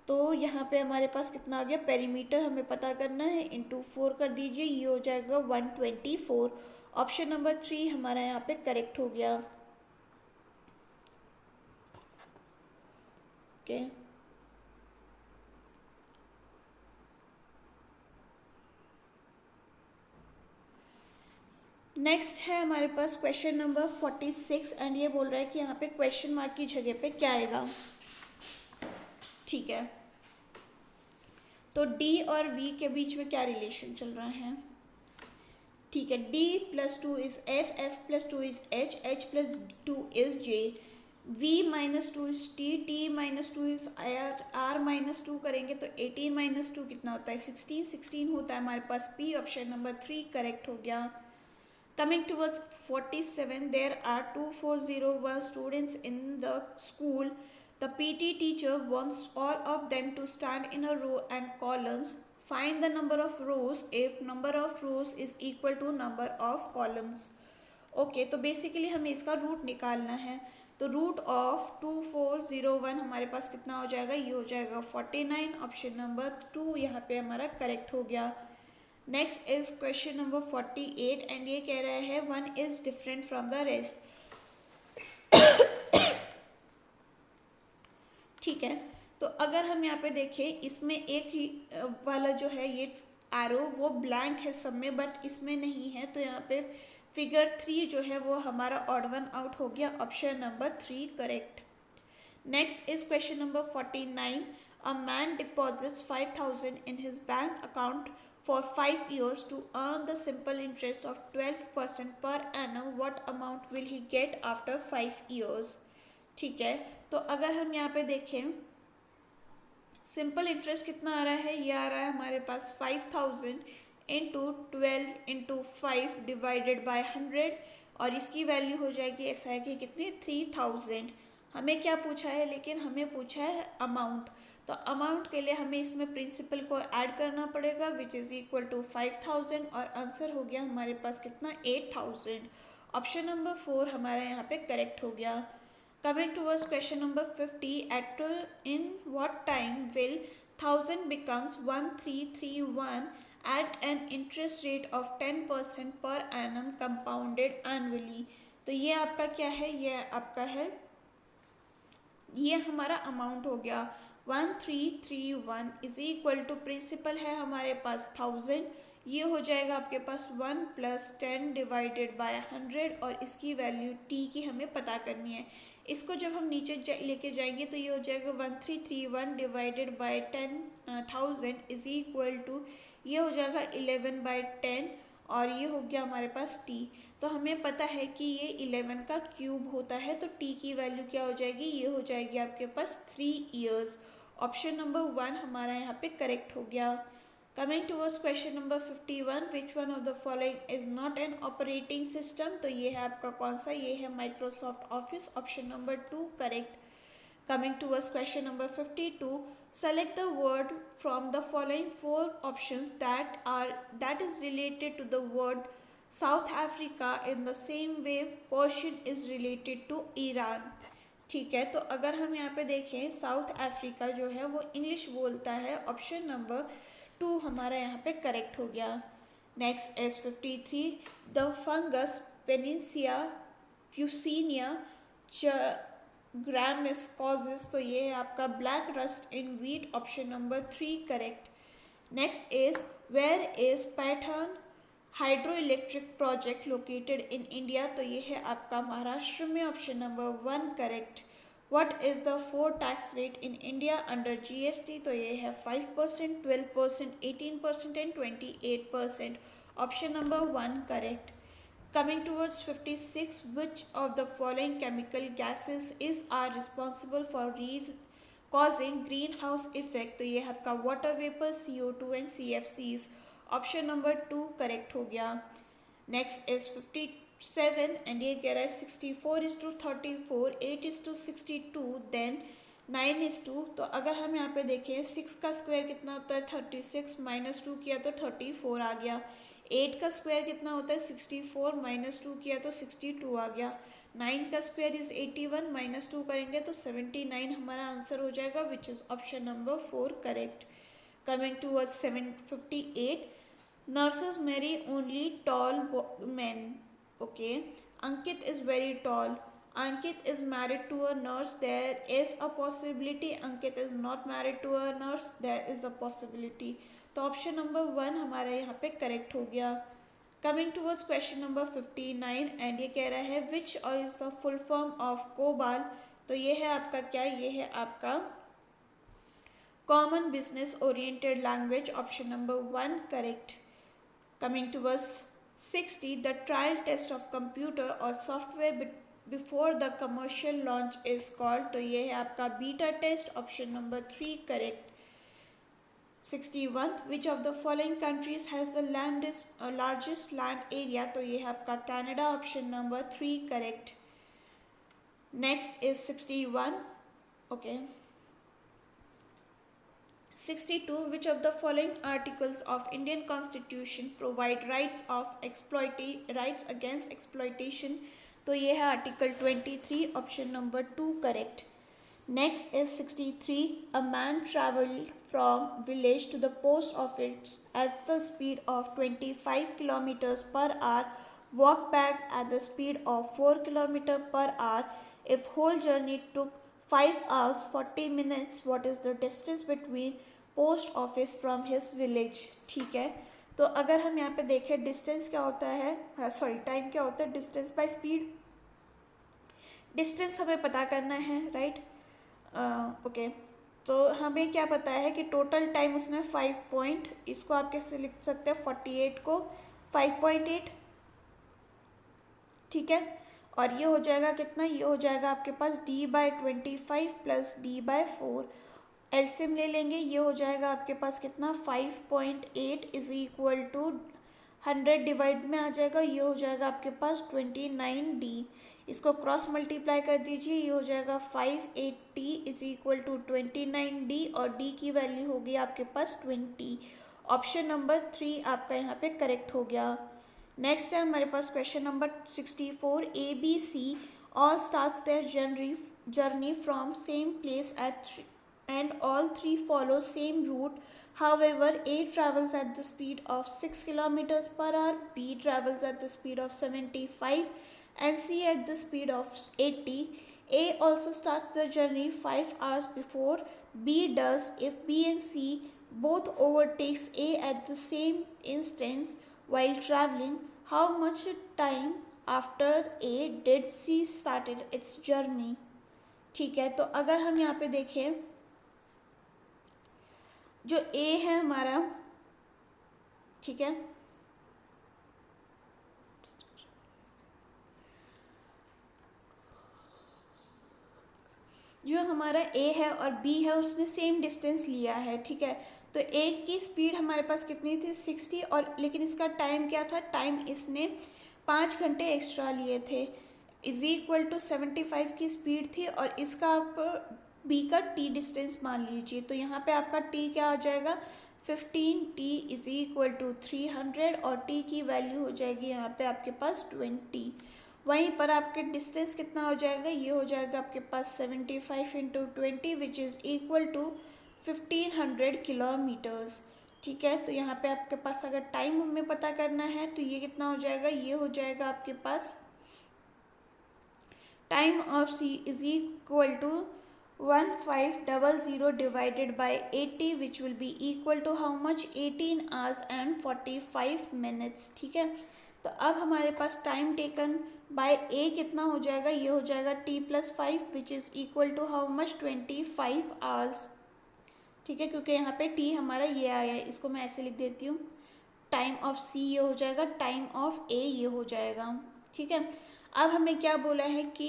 तो यहाँ पे हमारे पास कितना आ गया, पेरीमीटर हमें पता करना है, इंटू 4 कर दीजिए, ये हो जाएगा 124। ऑप्शन नंबर 3 हमारा यहाँ पे करेक्ट हो गया। ओके नेक्स्ट है हमारे पास क्वेश्चन नंबर 46 एंड ये बोल रहा है कि यहाँ पे क्वेश्चन मार्क की जगह पे क्या आएगा। ठीक है, तो D और V के बीच में क्या रिलेशन चल रहा है। ठीक है, D+2 is F, F+2 is H, H+2 is J, V-2 is T, T-2 is R-2 करेंगे तो 18-2 कितना होता है 16, 16 होता है हमारे पास P। ऑप्शन नंबर 3 करेक्ट हो गया। Coming towards 47, there are 2401 students in the school. The PT teacher wants all of them to stand in a row and columns. Find the number of rows if number of rows is equal to number of columns. Okay तो basically हमें इसका root निकालना है। तो root of 2401 हमारे पास कितना हो जाएगा, ये हो जाएगा 49। ऑप्शन नंबर 2 यहाँ पे हमारा करेक्ट हो गया। Next is question number 48 and ये कह रहा है one is different from the rest. ठीक है, तो अगर हम यहाँ पे देखें इसमें एक वाला जो है ये एरो वो ब्लैंक है सब में बट इसमें नहीं है, तो यहाँ पे फिगर 3 जो है वो हमारा ऑड वन आउट हो गया। Option number 3 correct. Next is question number 49। A man deposits 5000 in his bank account for 5 years to earn the simple interest of 12% per annum. What amount will he get after 5 years? ठीक है, तो अगर हम यहाँ पे देखें simple interest कितना आ रहा है, ये आ रहा है हमारे पास 5000 इंटू 12 इंटू 5 डिवाइडेड बाय 100 और इसकी वैल्यू हो जाएगी ऐसा है कि कितनी 3000। हमें क्या पूछा है, लेकिन हमें पूछा है अमाउंट। तो अमाउंट के लिए हमें इसमें प्रिंसिपल को ऐड करना पड़ेगा विच इज़ इक्वल टू 5000 और आंसर हो गया हमारे पास कितना 8000। ऑप्शन नंबर 4 हमारा यहाँ पे करेक्ट हो गया। Coming towards question number 50। At in what time will 1000 becomes 1331 at an interest rate of 10% per annum compounded annually? तो ये आपका क्या है, ये आपका है, ये हमारा अमाउंट हो गया 1331 इज इक्वल टू प्रिंसिपल है हमारे पास 1000, ये हो जाएगा आपके पास 1 + 10 डिवाइडेड बाय 100 और इसकी वैल्यू t की हमें पता करनी है। इसको जब हम नीचे लेके जाएंगे तो ये हो जाएगा 1331 divided by 10,000 is equal to ये हो जाएगा 11/10 और ये हो गया हमारे पास t। तो हमें पता है कि ये 11 का क्यूब होता है, तो t की वैल्यू क्या हो जाएगी, ये हो जाएगी आपके पास 3 years। ऑप्शन नंबर 1 हमारा यहाँ पे करेक्ट हो गया। Coming towards question number 51, which one of the following is not an operating system? तो ये है आपका कौन सा, ये है Microsoft office, option number 2 correct. Coming towards question number 52, select the word from the following four options that is related to the word South Africa in the same way Persian is related to Iran. ठीक है, तो अगर हम यहाँ पे देखें south Africa जो है वो इंग्लिश बोलता है, ऑप्शन नंबर 2 हमारा यहाँ पे करेक्ट हो गया. Next is 53, the fungus penicia puccinia graminis causes, तो ये है आपका black rust in wheat, option number 3 correct. Next is where is Paithan hydro electric project located in India, तो ये है आपका महाराष्ट्र में, option number 1 correct. What is the four tax rate in India under GST, तो ये है 5%, 12%, 18% and 28%, option number 1 correct. Coming towards 56, which of the following chemical gases are responsible for causing greenhouse effect, तो ये है आपका water vapor, CO2 and CFCs, option number 2 correct हो गया. Next is 57 and ये कह रहा है 64:34, 8:62, देन 9:2. तो अगर हम यहाँ पे देखें 6 का स्क्वायर कितना होता है 36, -2 किया तो 34 आ गया. 8 का स्क्वायर कितना होता है 64, -2 किया तो 62 आ गया. 9 का स्क्वायर इज 81, -2 करेंगे तो 79 हमारा आंसर हो जाएगा, which is option number 4 correct. Coming towards 758, nurses marry only tall men. Okay, Ankit is very tall. Ankit is married to a nurse. There is a possibility. Ankit is not married to a nurse. There is a possibility. तो option number 1 हमारा यहाँ पे correct हो गया. Coming towards question number 59 and ये कह रहा है which is the full form of COBOL, तो ये है आपका क्या, ये है आपका common business oriented language, option number 1 correct. Coming towards 60, the trial test of computer और software before the commercial launch is called, तो ये है आपका beta test, option number 3 correct. 61, which of the following countries has the largest land area, तो ये है आपका Canada, option number 3 correct. Next is 61. Okay, 62, which of the following articles of Indian Constitution provide rights against exploitation, तो ये है article 23, option number 2 correct. Next is 63, a man traveled from village to the post office at the speed of 25 kilometers per hour, walked back at the speed of 4 kilometers per hour. If whole journey took 5 hours 40 minutes, what is the distance between post office from his village? ठीक है, तो अगर हम यहाँ पे देखें distance क्या होता है, टाइम क्या होता है, डिस्टेंस बाय स्पीड. डिस्टेंस हमें पता करना है, राइट. ओके, तो हमें क्या पता है कि टोटल टाइम उसने 5 इसको आप कैसे लिख सकते हैं 48 को 5.8, ठीक है. और ये हो जाएगा कितना, ये हो जाएगा आपके पास d/25 प्लस d/4, एलसीएम ले लेंगे, ये हो जाएगा आपके पास कितना 5.8 इज इक्वल टू 100 डिवाइड में आ जाएगा, ये हो जाएगा आपके पास 29d. इसको क्रॉस मल्टीप्लाई कर दीजिए, ये हो जाएगा 580 इज इक्वल टू 29d और d की वैल्यू होगी आपके पास 20. ऑप्शन नंबर 3 आपका यहाँ पे करेक्ट हो गया. नेक्स्ट है हमारे पास question number 64, ABC all starts their journey from same place and all three follow same route. However, A travels at the speed of 6 kilometers per hour, B travels at the speed of 75 and C at the speed of 80. A also starts the journey 5 hours before B does. If B and C both overtakes A at the same instance while traveling, how much time after A did C started its journey? ठीक है, तो अगर हम यहाँ पे देखें जो A है हमारा, ठीक है, जो हमारा A है और B है उसने सेम डिस्टेंस लिया है, ठीक है. तो एक की स्पीड हमारे पास कितनी थी 60, और लेकिन इसका टाइम क्या था, टाइम इसने 5 घंटे एक्स्ट्रा लिए थे, इज इक्वल टू 75 की स्पीड थी, और इसका आप बी का टी डिस्टेंस मान लीजिए। तो यहाँ पे आपका टी क्या हो जाएगा 15, टी इज इक्वल टू 300, और टी की वैल्यू हो जाएगी यहाँ पे आपके पास 20। वहीं पर आपके डिस्टेंस कितना हो जाएगा, ये हो जाएगा आपके पास 75 into 20 which is equal to 1500 kilometres. ठीक है, तो यहाँ पे आपके पास अगर टाइम हमें पता करना है तो ये कितना हो जाएगा, ये हो जाएगा आपके पास time of C is equal to 1500 divided by 80 which will be equal to how much 18 hours and 45 minutes. ठीक है, तो अब हमारे पास टाइम टेकन बाय ए कितना हो जाएगा, ये हो जाएगा t+5 which is equal to how much 25 hours. ठीक है, क्योंकि यहाँ पे टी हमारा ये आया है, इसको मैं ऐसे लिख देती हूँ, टाइम ऑफ सी ये हो जाएगा, टाइम ऑफ ए ये हो जाएगा। ठीक है, अब हमें क्या बोला है कि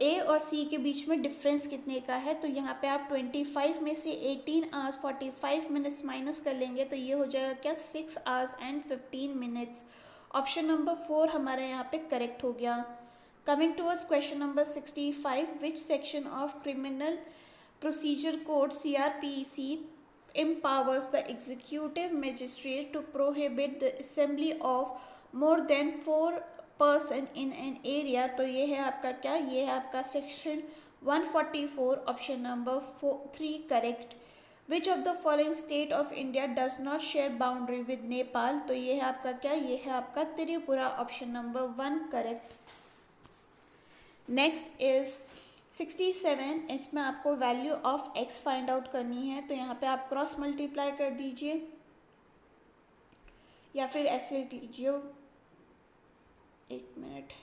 ए और सी के बीच में डिफरेंस कितने का है, तो यहाँ पे आप 25 में से 18 आवर्स 45 मिनट्स माइनस कर लेंगे, तो ये हो जाएगा क्या 6 hours and 15 minutes. Option number 4 हमारा यहाँ पे करेक्ट हो गया। Coming towards question number 65, which section of criminal procedure code CRPC empowers the executive magistrate to prohibit the assembly of more than 4 person in an area। तो ये है आपका क्या, ये है आपका section 144, option number 3 correct. Which of the following state of India does not share boundary with Nepal, तो ये है आपका क्या, ये है आपका Tripura, option number 1 correct. Next is 67, इसमें आपको value of x find out करनी है, तो यहाँ पे आप क्रॉस मल्टीप्लाई कर दीजिए या फिर ऐसे लिख लीजिए, एक मिनट,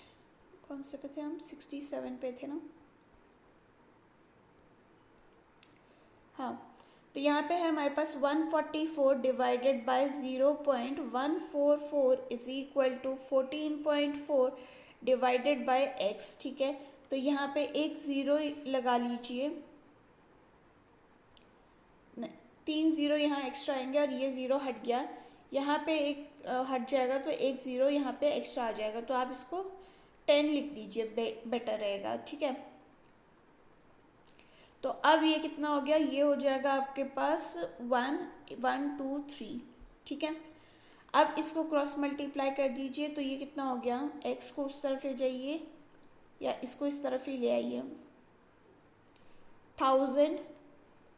कौन से पे थे हम, 67 पे थे ना, हाँ, तो यहाँ पे है हमारे पास 144 divided by 0.144 is equal to 14.4 divided by x। ठीक है, तो यहाँ पे एक ज़ीरो लगा लीजिए, 3 ज़ीरो यहाँ एक्स्ट्रा आएंगे और ये ज़ीरो हट गया, यहाँ पे एक हट जाएगा, तो एक ज़ीरो यहाँ पे एक्स्ट्रा आ जाएगा, तो आप इसको 10 लिख दीजिए, बेटर रहेगा। ठीक है, तो अब ये कितना हो गया, ये हो जाएगा आपके पास 1 1 2 3। ठीक है, अब इसको क्रॉस मल्टीप्लाई कर दीजिए, तो ये कितना हो गया, x को उस तरफ ले जाइए या इसको इस तरफ ही ले आइए, 1000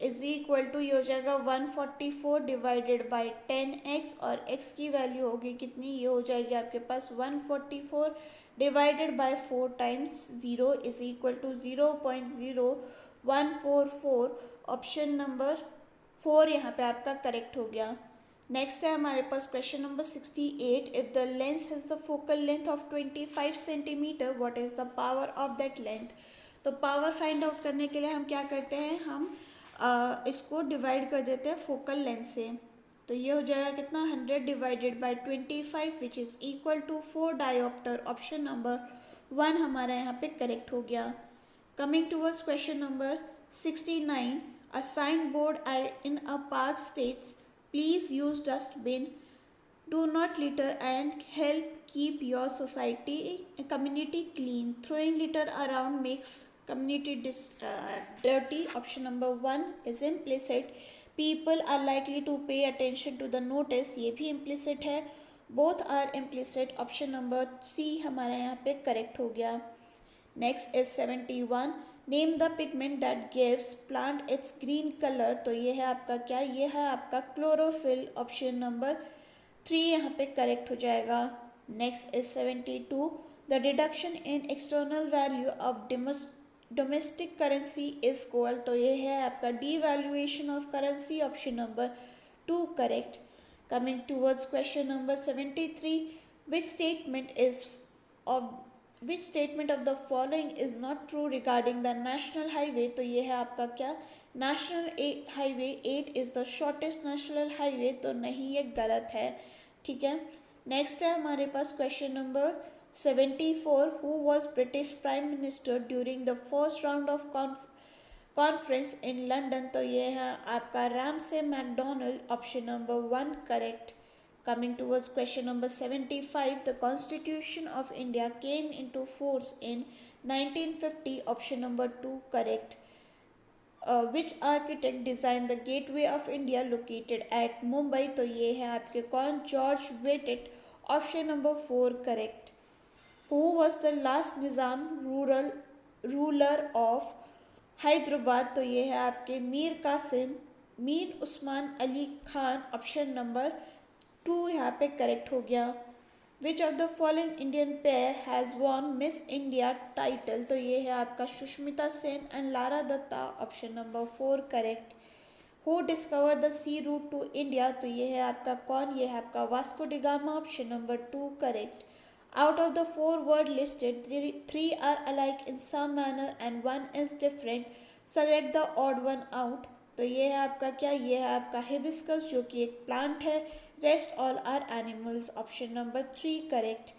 इज इक्वल टू ये हो जाएगा 144 डिवाइडेड बाई 10x, और x की वैल्यू होगी कितनी, ये हो जाएगी आपके पास 144 divided by 4 times 0 is equal to 0.0144, option number 4 यहाँ पे आपका करेक्ट हो गया। नेक्स्ट है हमारे पास question number 68, if the lens has the focal length of 25 centimetre what is the power of that length. तो पावर फाइंड आउट करने के लिए हम क्या करते हैं, हम इसको डिवाइड कर देते हैं फोकल लेंथ से, तो ये हो जाएगा कितना 100 divided by 25 which is equal to 4 dioptre, option number 1 हमारा यहाँ पे करेक्ट हो गया। Coming towards question number 69, a sign board in a park states please use dustbin, do not litter and help keep your community clean, throwing litter around makes community dirty, option number 1 is implicit, people are likely to pay attention to the notice, ये भी implicit है, both are implicit, option number C हमारा यहाँ पे correct हो गया। Next is 71, name the pigment that gives plant it's green colour, तो ये है आपका क्या, ये है आपका क्लोरोफिल, ऑप्शन नंबर 3 यहाँ पे करेक्ट हो जाएगा। Next is 72, the reduction in external value of domestic currency is gold, तो ये है आपका devaluation of currency, option number 2 correct. Coming towards question number 73, which statement is of Which statement of the following is not true regarding the national highway, तो ये है आपका क्या, national highway 8 is the shortest national highway, तो नहीं, ये गलत है। ठीक है, नेक्स्ट है हमारे पास question number 74, who was British Prime Minister during the first round of conference in London, तो ये है आपका Ramsay McDonald, option number 1 correct. Coming towards question number 75, the Constitution of India came into force in 1950, option number 2 correct. Which architect designed the Gateway of India located at Mumbai? तो ये है आपके कौन, George वेटेट, option number 4 correct. Who was the last Nizam ruler of Hyderabad? तो ये है आपके मीर कासिम, मीर उस्मान अली खान, ऑप्शन नंबर 2 यहाँ पे करेक्ट हो गया. Which of the following Indian pair has won Miss India title? तो ये है आपका Sushmita Sen and Lara Dutta, option number 4 correct. Who discover the sea route to India? तो ये है आपका कौन, ये है आपका Vasco da Gama, option number 2 correct. Out of the 4 words listed, 3 are alike in some manner and 1 is different. Select the odd one out. तो ये है आपका क्या, ये है आपका हिबिस्कस जो कि एक प्लांट है. Rest all are animals, option number 3 correct.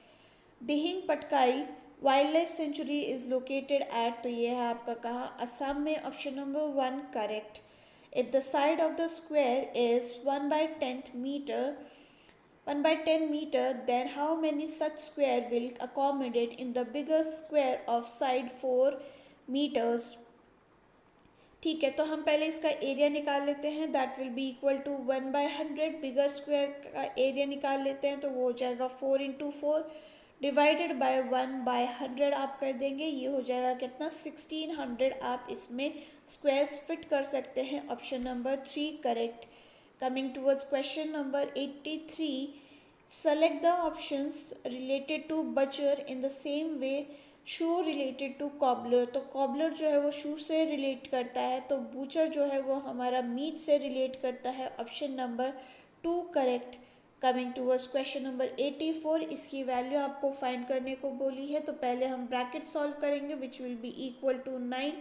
Dihing Patkai wild life sanctuary is located at? तो ये है आपका कहाँ, असम में, option number 1 correct. If the side of the square is 1 by 10 meter, then how many such square will accommodate in the bigger square of side 4 meters? ठीक है, तो हम पहले इसका एरिया निकाल लेते हैं. That will be equal to 1/100. Bigger square का एरिया निकाल लेते हैं, तो वो हो जाएगा 4 × 4 डिवाइडेड बाय 1/100 आप कर देंगे. ये हो जाएगा कितना, 1600. आप इसमें स्क्वायर्स फिट कर सकते हैं, option number 3 correct. Coming towards question number 83, select the options related to butcher in the same way shoe related to cobbler. तो cobbler जो है वो shoe से relate करता है, तो butcher जो है वो हमारा meat से relate करता है, option number 2 correct. Coming towards question number 84, इसकी वैल्यू आपको फाइंड करने को बोली है, तो पहले हम ब्रैकेट सॉल्व करेंगे which will be equal to 9.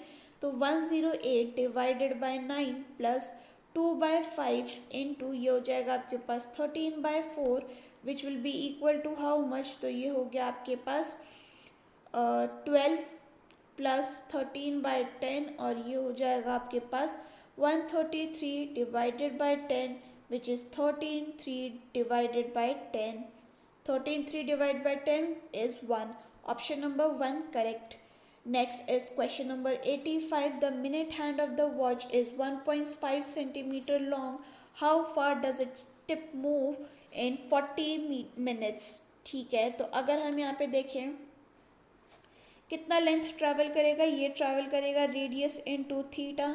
तो 108 डिवाइडेड बाय 9 प्लस 2/5 इंटू ये हो जाएगा आपके पास 13/4 which will be equal to how much? तो ये हो गया आपके पास 12 प्लस 13/10 और ये हो जाएगा आपके पास 133 divided by 10 which is 13 divided by 10. 13 divided by 10 is 1, option number 1 correct. Next is question number 85. The minute hand of the watch is 1.5 centimeter long. How far does its tip move in 40 minutes? ठीक है, तो अगर हम यहाँ पे देखें कितना length travel करेगा, ये ट्रैवल करेगा रेडियस इनटू थीटा.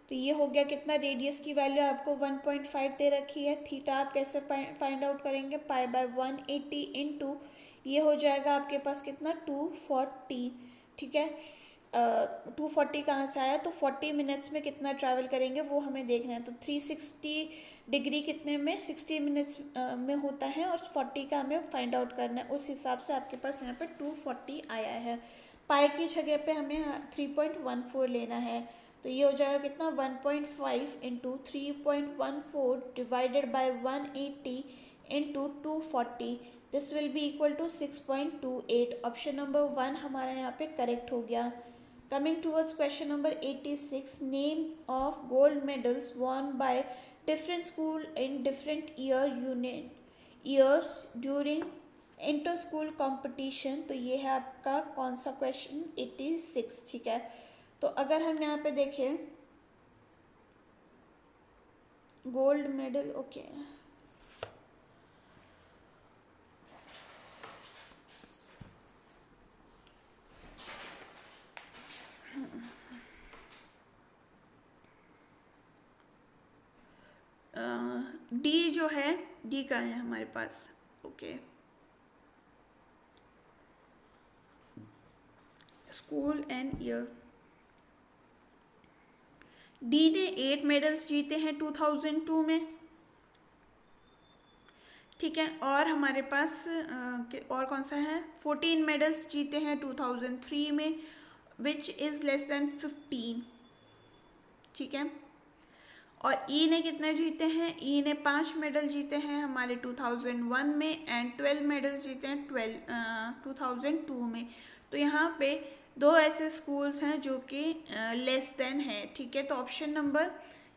तो ये हो गया कितना, रेडियस की वैल्यू आपको 1.5 दे रखी है. थीटा आप कैसे फाइंड आउट करेंगे, π/180 इंटू ये हो जाएगा आपके पास कितना, 240. ठीक है, 240 कहाँ से आया, तो 40 मिनट्स में कितना ट्रैवल करेंगे वो हमें देखना है. तो 360 डिग्री कितने में, 60 मिनट्स में होता है और 40 का हमें फाइंड आउट करना है. उस हिसाब से आपके पास यहाँ पे 240 आया है. पाई की जगह पे हमें 3.14 लेना है, तो ये हो जाएगा कितना, 1.5 into 3.14 divided by 180 into 240. This will be equal to 6.28. Option number 1 हमारा यहाँ पे करेक्ट हो गया. Coming towards question number 86, name of gold medals won by different school in different years during inter-school competition. तो ये है आपका कौन सा क्वेश्चन, 86. ठीक है, तो अगर हम यहाँ पे देखें गोल्ड मेडल, ओके डी जो है, डी का है हमारे पास. Okay, school and year. D ने 8 मेडल्स जीते हैं 2002 में. ठीक है, और हमारे पास और कौन सा है, 14 मेडल्स जीते हैं 2003 में, विच इज़ लेस देन 15. ठीक है, और ई ने कितने जीते हैं, ई ने 5 मेडल जीते हैं हमारे 2001 में एंड 12 मेडल्स जीते हैं 2002 में. तो यहाँ पे दो ऐसे स्कूल्स हैं जो कि लेस देन है, ठीक है। तो ऑप्शन नंबर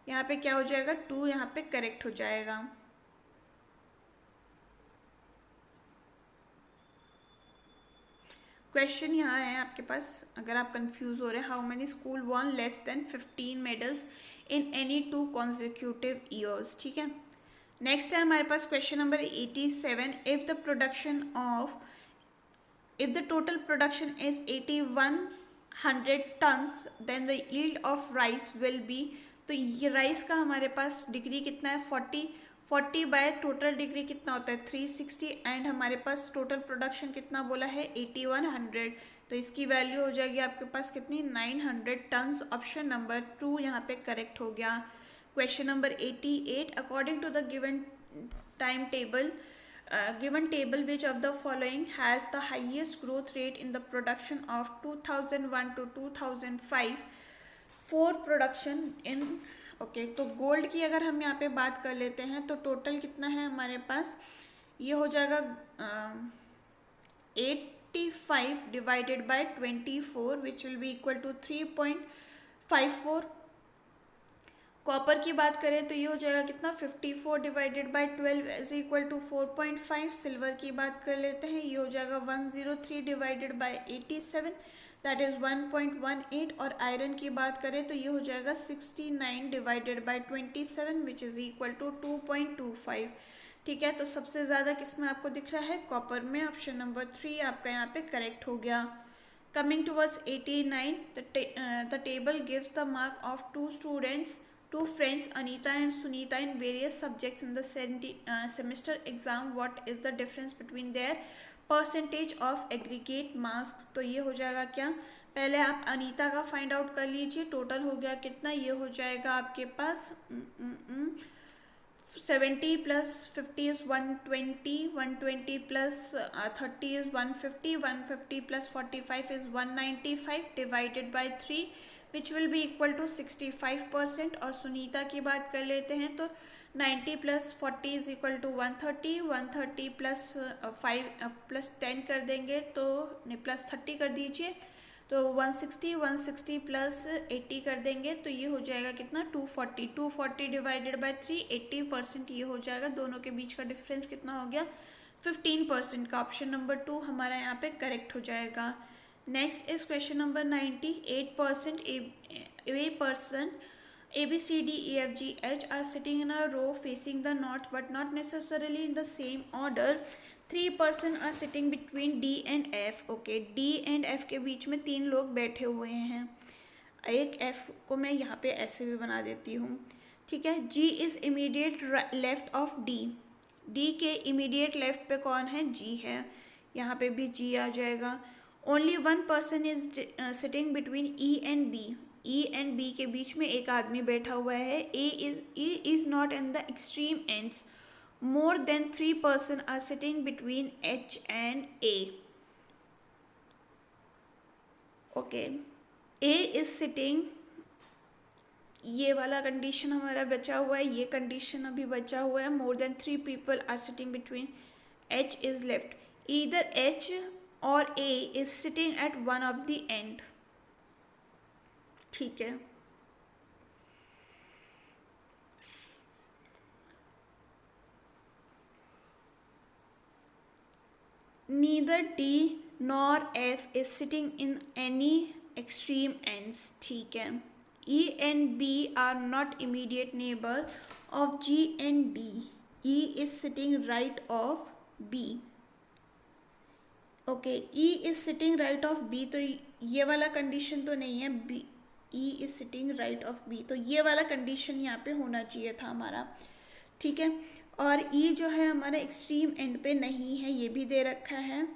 यहाँ पे क्या हो जाएगा, 2 यहाँ पे करेक्ट हो जाएगा। क्वेश्चन यहाँ है आपके पास, अगर आप कंफ्यूज हो रहे हैं, how many school won less than 15 medals in any 2 consecutive years, ठीक है। नेक्स्ट है हमारे पास question number 87, if the production of if the total production is 8100 tons then the yield of rice will be, तो ये rice का हमारे पास degree कितना है 40 बाय टोटल डिग्री कितना होता है 360 एंड हमारे पास टोटल प्रोडक्शन कितना बोला है 8100, तो इसकी वैल्यू हो जाएगी आपके पास कितनी 900 टन्स। ऑप्शन नंबर 2 यहाँ पे करेक्ट हो गया। Question number 88, according to the given time table given table which of the following has the highest growth rate in the production of 2001 to 2005 for production in okay तो gold की अगर हम यहाँ पे बात कर लेते हैं तो टोटल कितना है हमारे पास, ये हो जाएगा 85 divided by 24 which will be equal to 3.54। Copper की बात करें तो ये हो जाएगा कितना 54 divided by 12 is equal to 4.5। Silver की बात कर लेते हैं, ये हो जाएगा 103 डिवाइडेड बाय 87 दैट इज 1.18। और आयरन की बात करें तो ये हो जाएगा 69 divided by 27 which is equal to 2.25, ठीक है। तो सबसे ज़्यादा किस में आपको दिख रहा है, कॉपर में। ऑप्शन नंबर 3 आपका यहाँ पे करेक्ट हो गया। Coming towards 89, the table gives the mark of two friends Anita and Sunita in various subjects in the semester exam. What is the difference between their percentage of aggregate marks? तो ये हो जाएगा क्या, पहले आप अनीता का फाइंड आउट कर लीजिए, टोटल हो गया कितना, ये हो जाएगा आपके पास 70 plus 50 is 120, 120 plus 30 is 150, 150 plus 45 is 195 divided by 3 which will be equal to 65%। और सुनीता की बात कर लेते हैं तो 90 plus 40 is equal to 130, 130 plus 5 plus 10 कर देंगे तो नहीं प्लस 30 कर दीजिए तो 160, 160 प्लस 80 कर देंगे तो ये हो जाएगा कितना 240, 240 डिवाइडेड बाय 3 80% ये हो जाएगा। दोनों के बीच का डिफरेंस कितना हो गया 15% का। ऑप्शन नंबर 2 हमारा यहाँ पे करेक्ट हो जाएगा। Next is question number 90, 8% A, B, C, D, E, F, G, H are sitting in a row facing the north but not necessarily in the same order. 3% are sitting between D and F. Okay, D and F के बीच में 3 लोग बैठे हुए हैं। एक F को मैं यहाँ पे ऐसे भी बना देती हूँ, ठीक है। G is immediate left of D. D के immediate left पे कौन है, G है, यहाँ पे भी G आ जाएगा। Only one person is sitting between E and B. E and B के बीच में एक आदमी बैठा हुआ है। E is not in the extreme ends. More than 3 person are sitting between H and A. Okay. A is sitting, ये वाला कंडीशन हमारा बचा हुआ है, ये कंडीशन अभी बचा हुआ है। More than 3 people are sitting between H is left. Either H और A is sitting at one of the end, ठीक है। Neither D nor F is sitting in any extreme ends, ठीक है। E and B are not immediate neighbor of G and D. E is sitting right of B. Okay, E is sitting right of B, तो ये वाला condition तो नहीं है, B E is sitting right of B, तो ये वाला condition यहाँ पे होना चाहिए था हमारा, ठीक है। और ई जो है हमारा एक्सट्रीम एंड पे नहीं है, ये भी दे रखा है।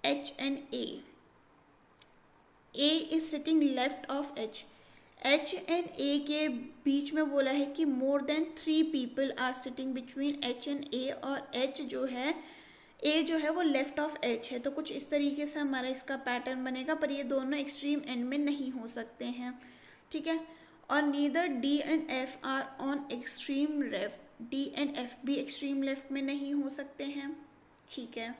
H and A is sitting left of H. H and A के बीच में बोला है कि more than 3 people are sitting between H and A, और एच जो है ए जो है वो लेफ्ट ऑफ एच है। तो कुछ इस तरीके से हमारा इसका पैटर्न बनेगा, पर ये दोनों एक्सट्रीम एंड में नहीं हो सकते हैं, ठीक है। और neither D and F R on extreme left, D and F भी एक्सट्रीम लेफ्ट में नहीं हो सकते हैं, ठीक है।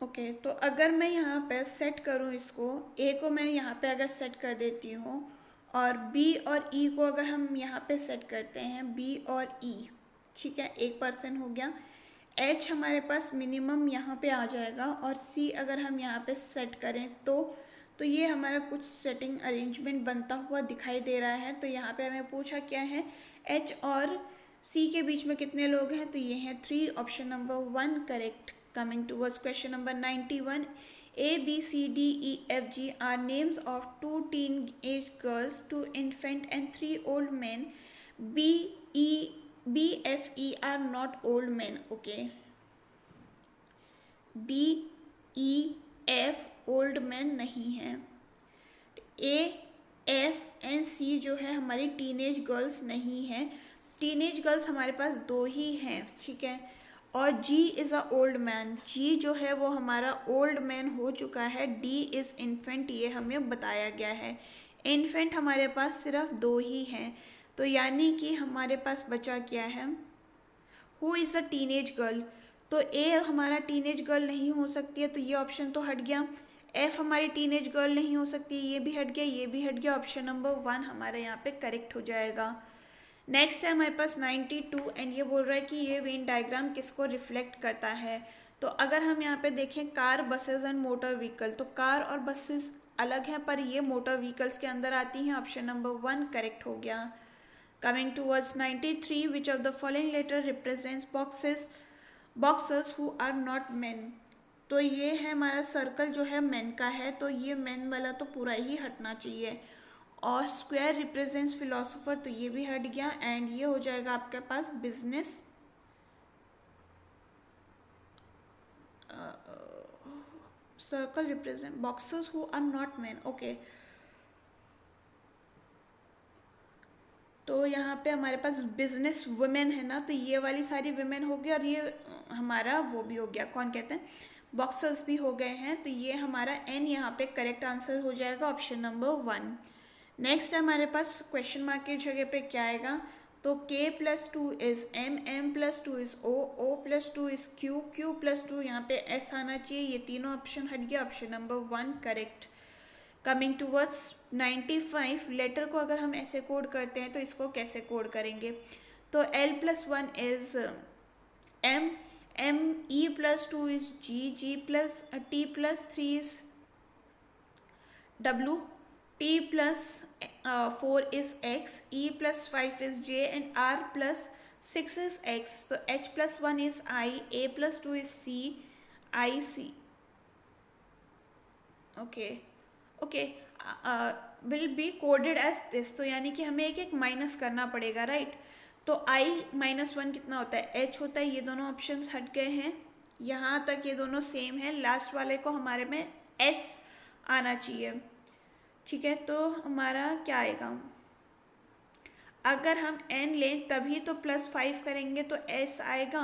ओके, तो अगर मैं यहाँ पे सेट करूँ इसको, ए को मैं यहाँ पे अगर सेट कर देती हूँ और बी और ई को अगर हम यहाँ पे सेट करते हैं, बी और ई, ठीक है, 1% हो गया। एच हमारे पास मिनिमम यहाँ पे आ जाएगा और सी अगर हम यहाँ पे सेट करें तो ये हमारा कुछ सेटिंग अरेंजमेंट बनता हुआ दिखाई दे रहा है। तो यहाँ पे हमें पूछा क्या है, एच और सी के बीच में कितने लोग हैं, तो ये हैं 3, option number 1 correct. Coming towards question number 91, A, B, C, D, E, F, G are names of 2 teenage girls, 2 infant and 3 old men. B, E, B, F, E are not old men. Okay. B, E, F old men नहीं है। A, F and C जो है हमारी teenage girls नहीं है। Teenage girls हमारे पास 2 ही हैं, ठीक है। और G is a old man, G जो है वो हमारा ओल्ड मैन हो चुका है। D इज़ इन्फेंट, ये हमें बताया गया है। इन्फेंट हमारे पास सिर्फ 2 ही हैं, तो यानी कि हमारे पास बचा क्या है, who is a teenage girl. तो A हमारा टीनेज गर्ल नहीं हो सकती है, तो ये ऑप्शन तो हट गया। F हमारी टीनेज गर्ल नहीं हो सकती, ये भी हट गया, ये भी हट गया। ऑप्शन नंबर 1 हमारे यहाँ पे करेक्ट हो जाएगा। नेक्स्ट है हमारे पास 92 एंड ये बोल रहा है कि ये वेन डायग्राम किसको रिफ्लेक्ट करता है। तो अगर हम यहाँ पे देखें car, buses and motor vehicle, तो कार और बसेस अलग हैं पर ये मोटर व्हीकल्स के अंदर आती हैं। ऑप्शन नंबर 1 करेक्ट हो गया। Coming towards 93, which of the following letter represents boxers who are not man. तो ये है हमारा सर्कल जो है मैन का है, तो ये मैन वाला तो पूरा ही हटना चाहिए। और स्क्वायर रिप्रेजेंट्स फिलोसोफर, तो ये भी हट गया। एंड ये हो जाएगा आपके पास business, circle represent boxers who are not man. Okay, तो यहाँ पे हमारे पास बिजनेस वुमेन है ना, तो ये वाली सारी वुमेन हो गई और ये हमारा वो भी हो गया, कौन कहते हैं, बॉक्सर्स भी हो गए हैं। तो ये हमारा एन यहाँ पे करेक्ट आंसर हो जाएगा, ऑप्शन नंबर 1। नेक्स्ट है हमारे पास क्वेश्चन मार्क की जगह पे क्या आएगा, तो k + 2 is m, m + 2 is o, o + 2 is q, q + 2 यहाँ पे s आना चाहिए। ये तीनों ऑप्शन हट गया, option number 1 correct. Coming towards 95, letter को अगर हम ऐसे कोड करते हैं तो इसको कैसे कोड करेंगे, तो l + 1 is m, m, e + 2 is g, g + t + 3 is w, t + 4 is x, e + 5 is j and r + 6 is x. तो h + 1 is I, a + 2 is c, I c. Okay, will be coded as this. तो यानी कि हमें एक एक minus करना पड़ेगा, right. तो I - 1 कितना होता है, h होता है। ये दोनों ऑप्शन हट गए हैं, यहाँ तक ये दोनों सेम है। लास्ट वाले को हमारे में s आना चाहिए, ठीक है। तो हमारा क्या आएगा, अगर हम n लें तभी तो +5 करेंगे तो s आएगा।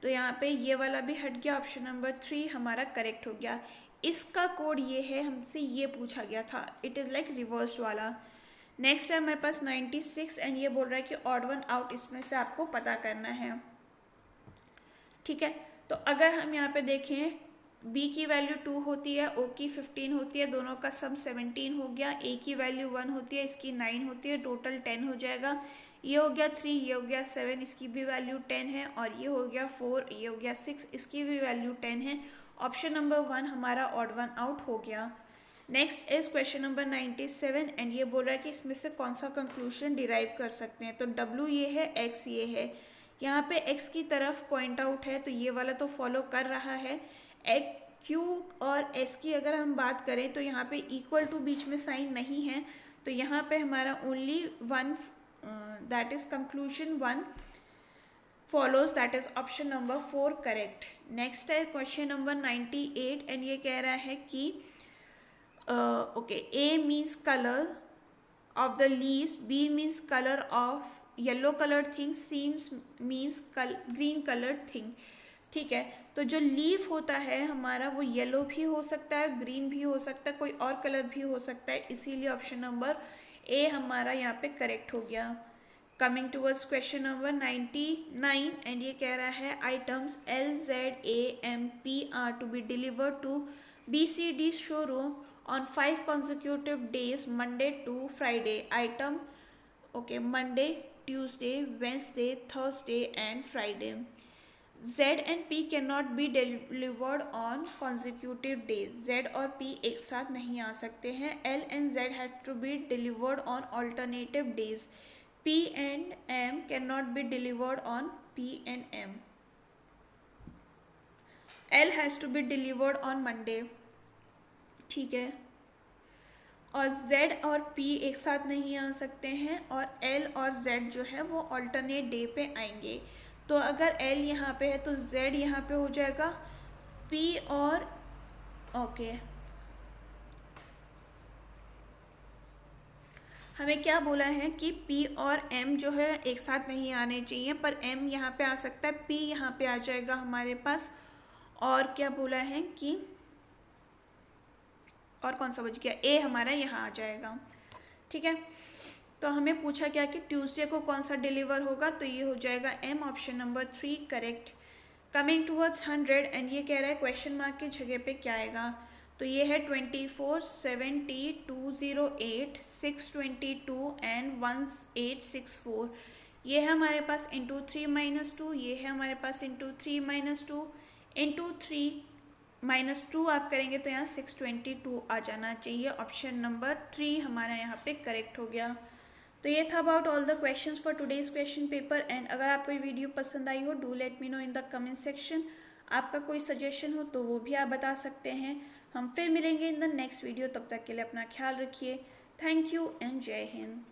तो यहाँ पे ये वाला भी हट गया, ऑप्शन नंबर 3 हमारा करेक्ट हो गया। इसका कोड ये है, हमसे ये पूछा गया था, इट इज़ लाइक रिवर्स वाला। नेक्स्ट है हमारे पास 96 एंड ये बोल रहा है कि ऑड वन आउट, इसमें से आपको पता करना है, ठीक है। तो अगर हम यहाँ पे देखें, b की वैल्यू 2 होती है, o की 15 होती है, दोनों का सम 17 हो गया। a की वैल्यू 1 होती है, इसकी 9 होती है, टोटल 10 हो जाएगा। ये हो गया 3, ये हो गया 7, इसकी भी वैल्यू 10 है। और ये हो गया 4, ये हो गया 6, इसकी भी वैल्यू 10 है। ऑप्शन नंबर 1 हमारा ऑड वन आउट हो गया। Next is question number 97 and ये बोल रहा है कि इसमें से कौन सा कंक्लूजन डिराइव कर सकते हैं। तो w ये है, x ये है, यहाँ पे x की तरफ पॉइंट आउट है, तो ये वाला तो फॉलो कर रहा है। q और s की अगर हम बात करें तो यहाँ पे इक्वल टू बीच में साइन नहीं है, तो यहाँ पे हमारा only 1, that is conclusion 1 follows, that is option number 4 correct. Next है क्वेश्चन नंबर 98 एंड ये कह रहा है कि A means color of the leaves, B means color of yellow colored thing, C means green colored thing, ठीक है। तो जो लीफ होता है हमारा वो येलो भी हो सकता है, ग्रीन भी हो सकता है, कोई और कलर भी हो सकता है, इसीलिए ऑप्शन नंबर A हमारा यहाँ पे करेक्ट हो गया। Coming towards question number 99 and ये कह रहा है items LZAM P are to be delivered to BCD showroom on 5 consecutive days Monday to Friday. Item okay, Monday, Tuesday, Wednesday, Thursday and Friday. Z and P cannot be delivered on consecutive days. Z और P एक साथ नहीं आ सकते हैं. L and Z have to be delivered on alternative days. P and M cannot be delivered on P and M. L has to be delivered on Monday. ठीक है. और Z और P एक साथ नहीं आ सकते हैं और L और Z जो है वो अल्टरनेट डे पे आएंगे. तो अगर L यहाँ पे है तो Z यहाँ पे हो जाएगा. P और ओके हमें क्या बोला है कि P और M जो है एक साथ नहीं आने चाहिए, पर M यहाँ पे आ सकता है, P यहाँ पे आ जाएगा हमारे पास. और क्या बोला है कि और कौन सा बच गया, ए हमारा यहाँ आ जाएगा. ठीक है. तो हमें पूछा क्या कि ट्यूसडे को कौन सा डिलीवर होगा, तो ये हो जाएगा M, option number 3 correct. Coming towards 100 and ये कह रहा है क्वेश्चन मार्क की जगह पे क्या आएगा, तो ये है 24, 70, 208, 622 एंड 1864. ये है हमारे पास इंटू 3-2, ये है हमारे पास इंटू 3-2, इंटू 3-2 आप करेंगे तो यहाँ 622 आ जाना चाहिए. ऑप्शन नंबर 3 हमारा यहाँ पे करेक्ट हो गया. तो ये था about all the questions for today's question paper. And अगर आपको ये वीडियो पसंद आई हो, do let me know in the comment section. आपका कोई सजेशन हो तो वो भी आप बता सकते हैं. हम फिर मिलेंगे इन द नेक्स्ट वीडियो. तब तक के लिए अपना ख्याल रखिए. थैंक यू एंड जय हिंद.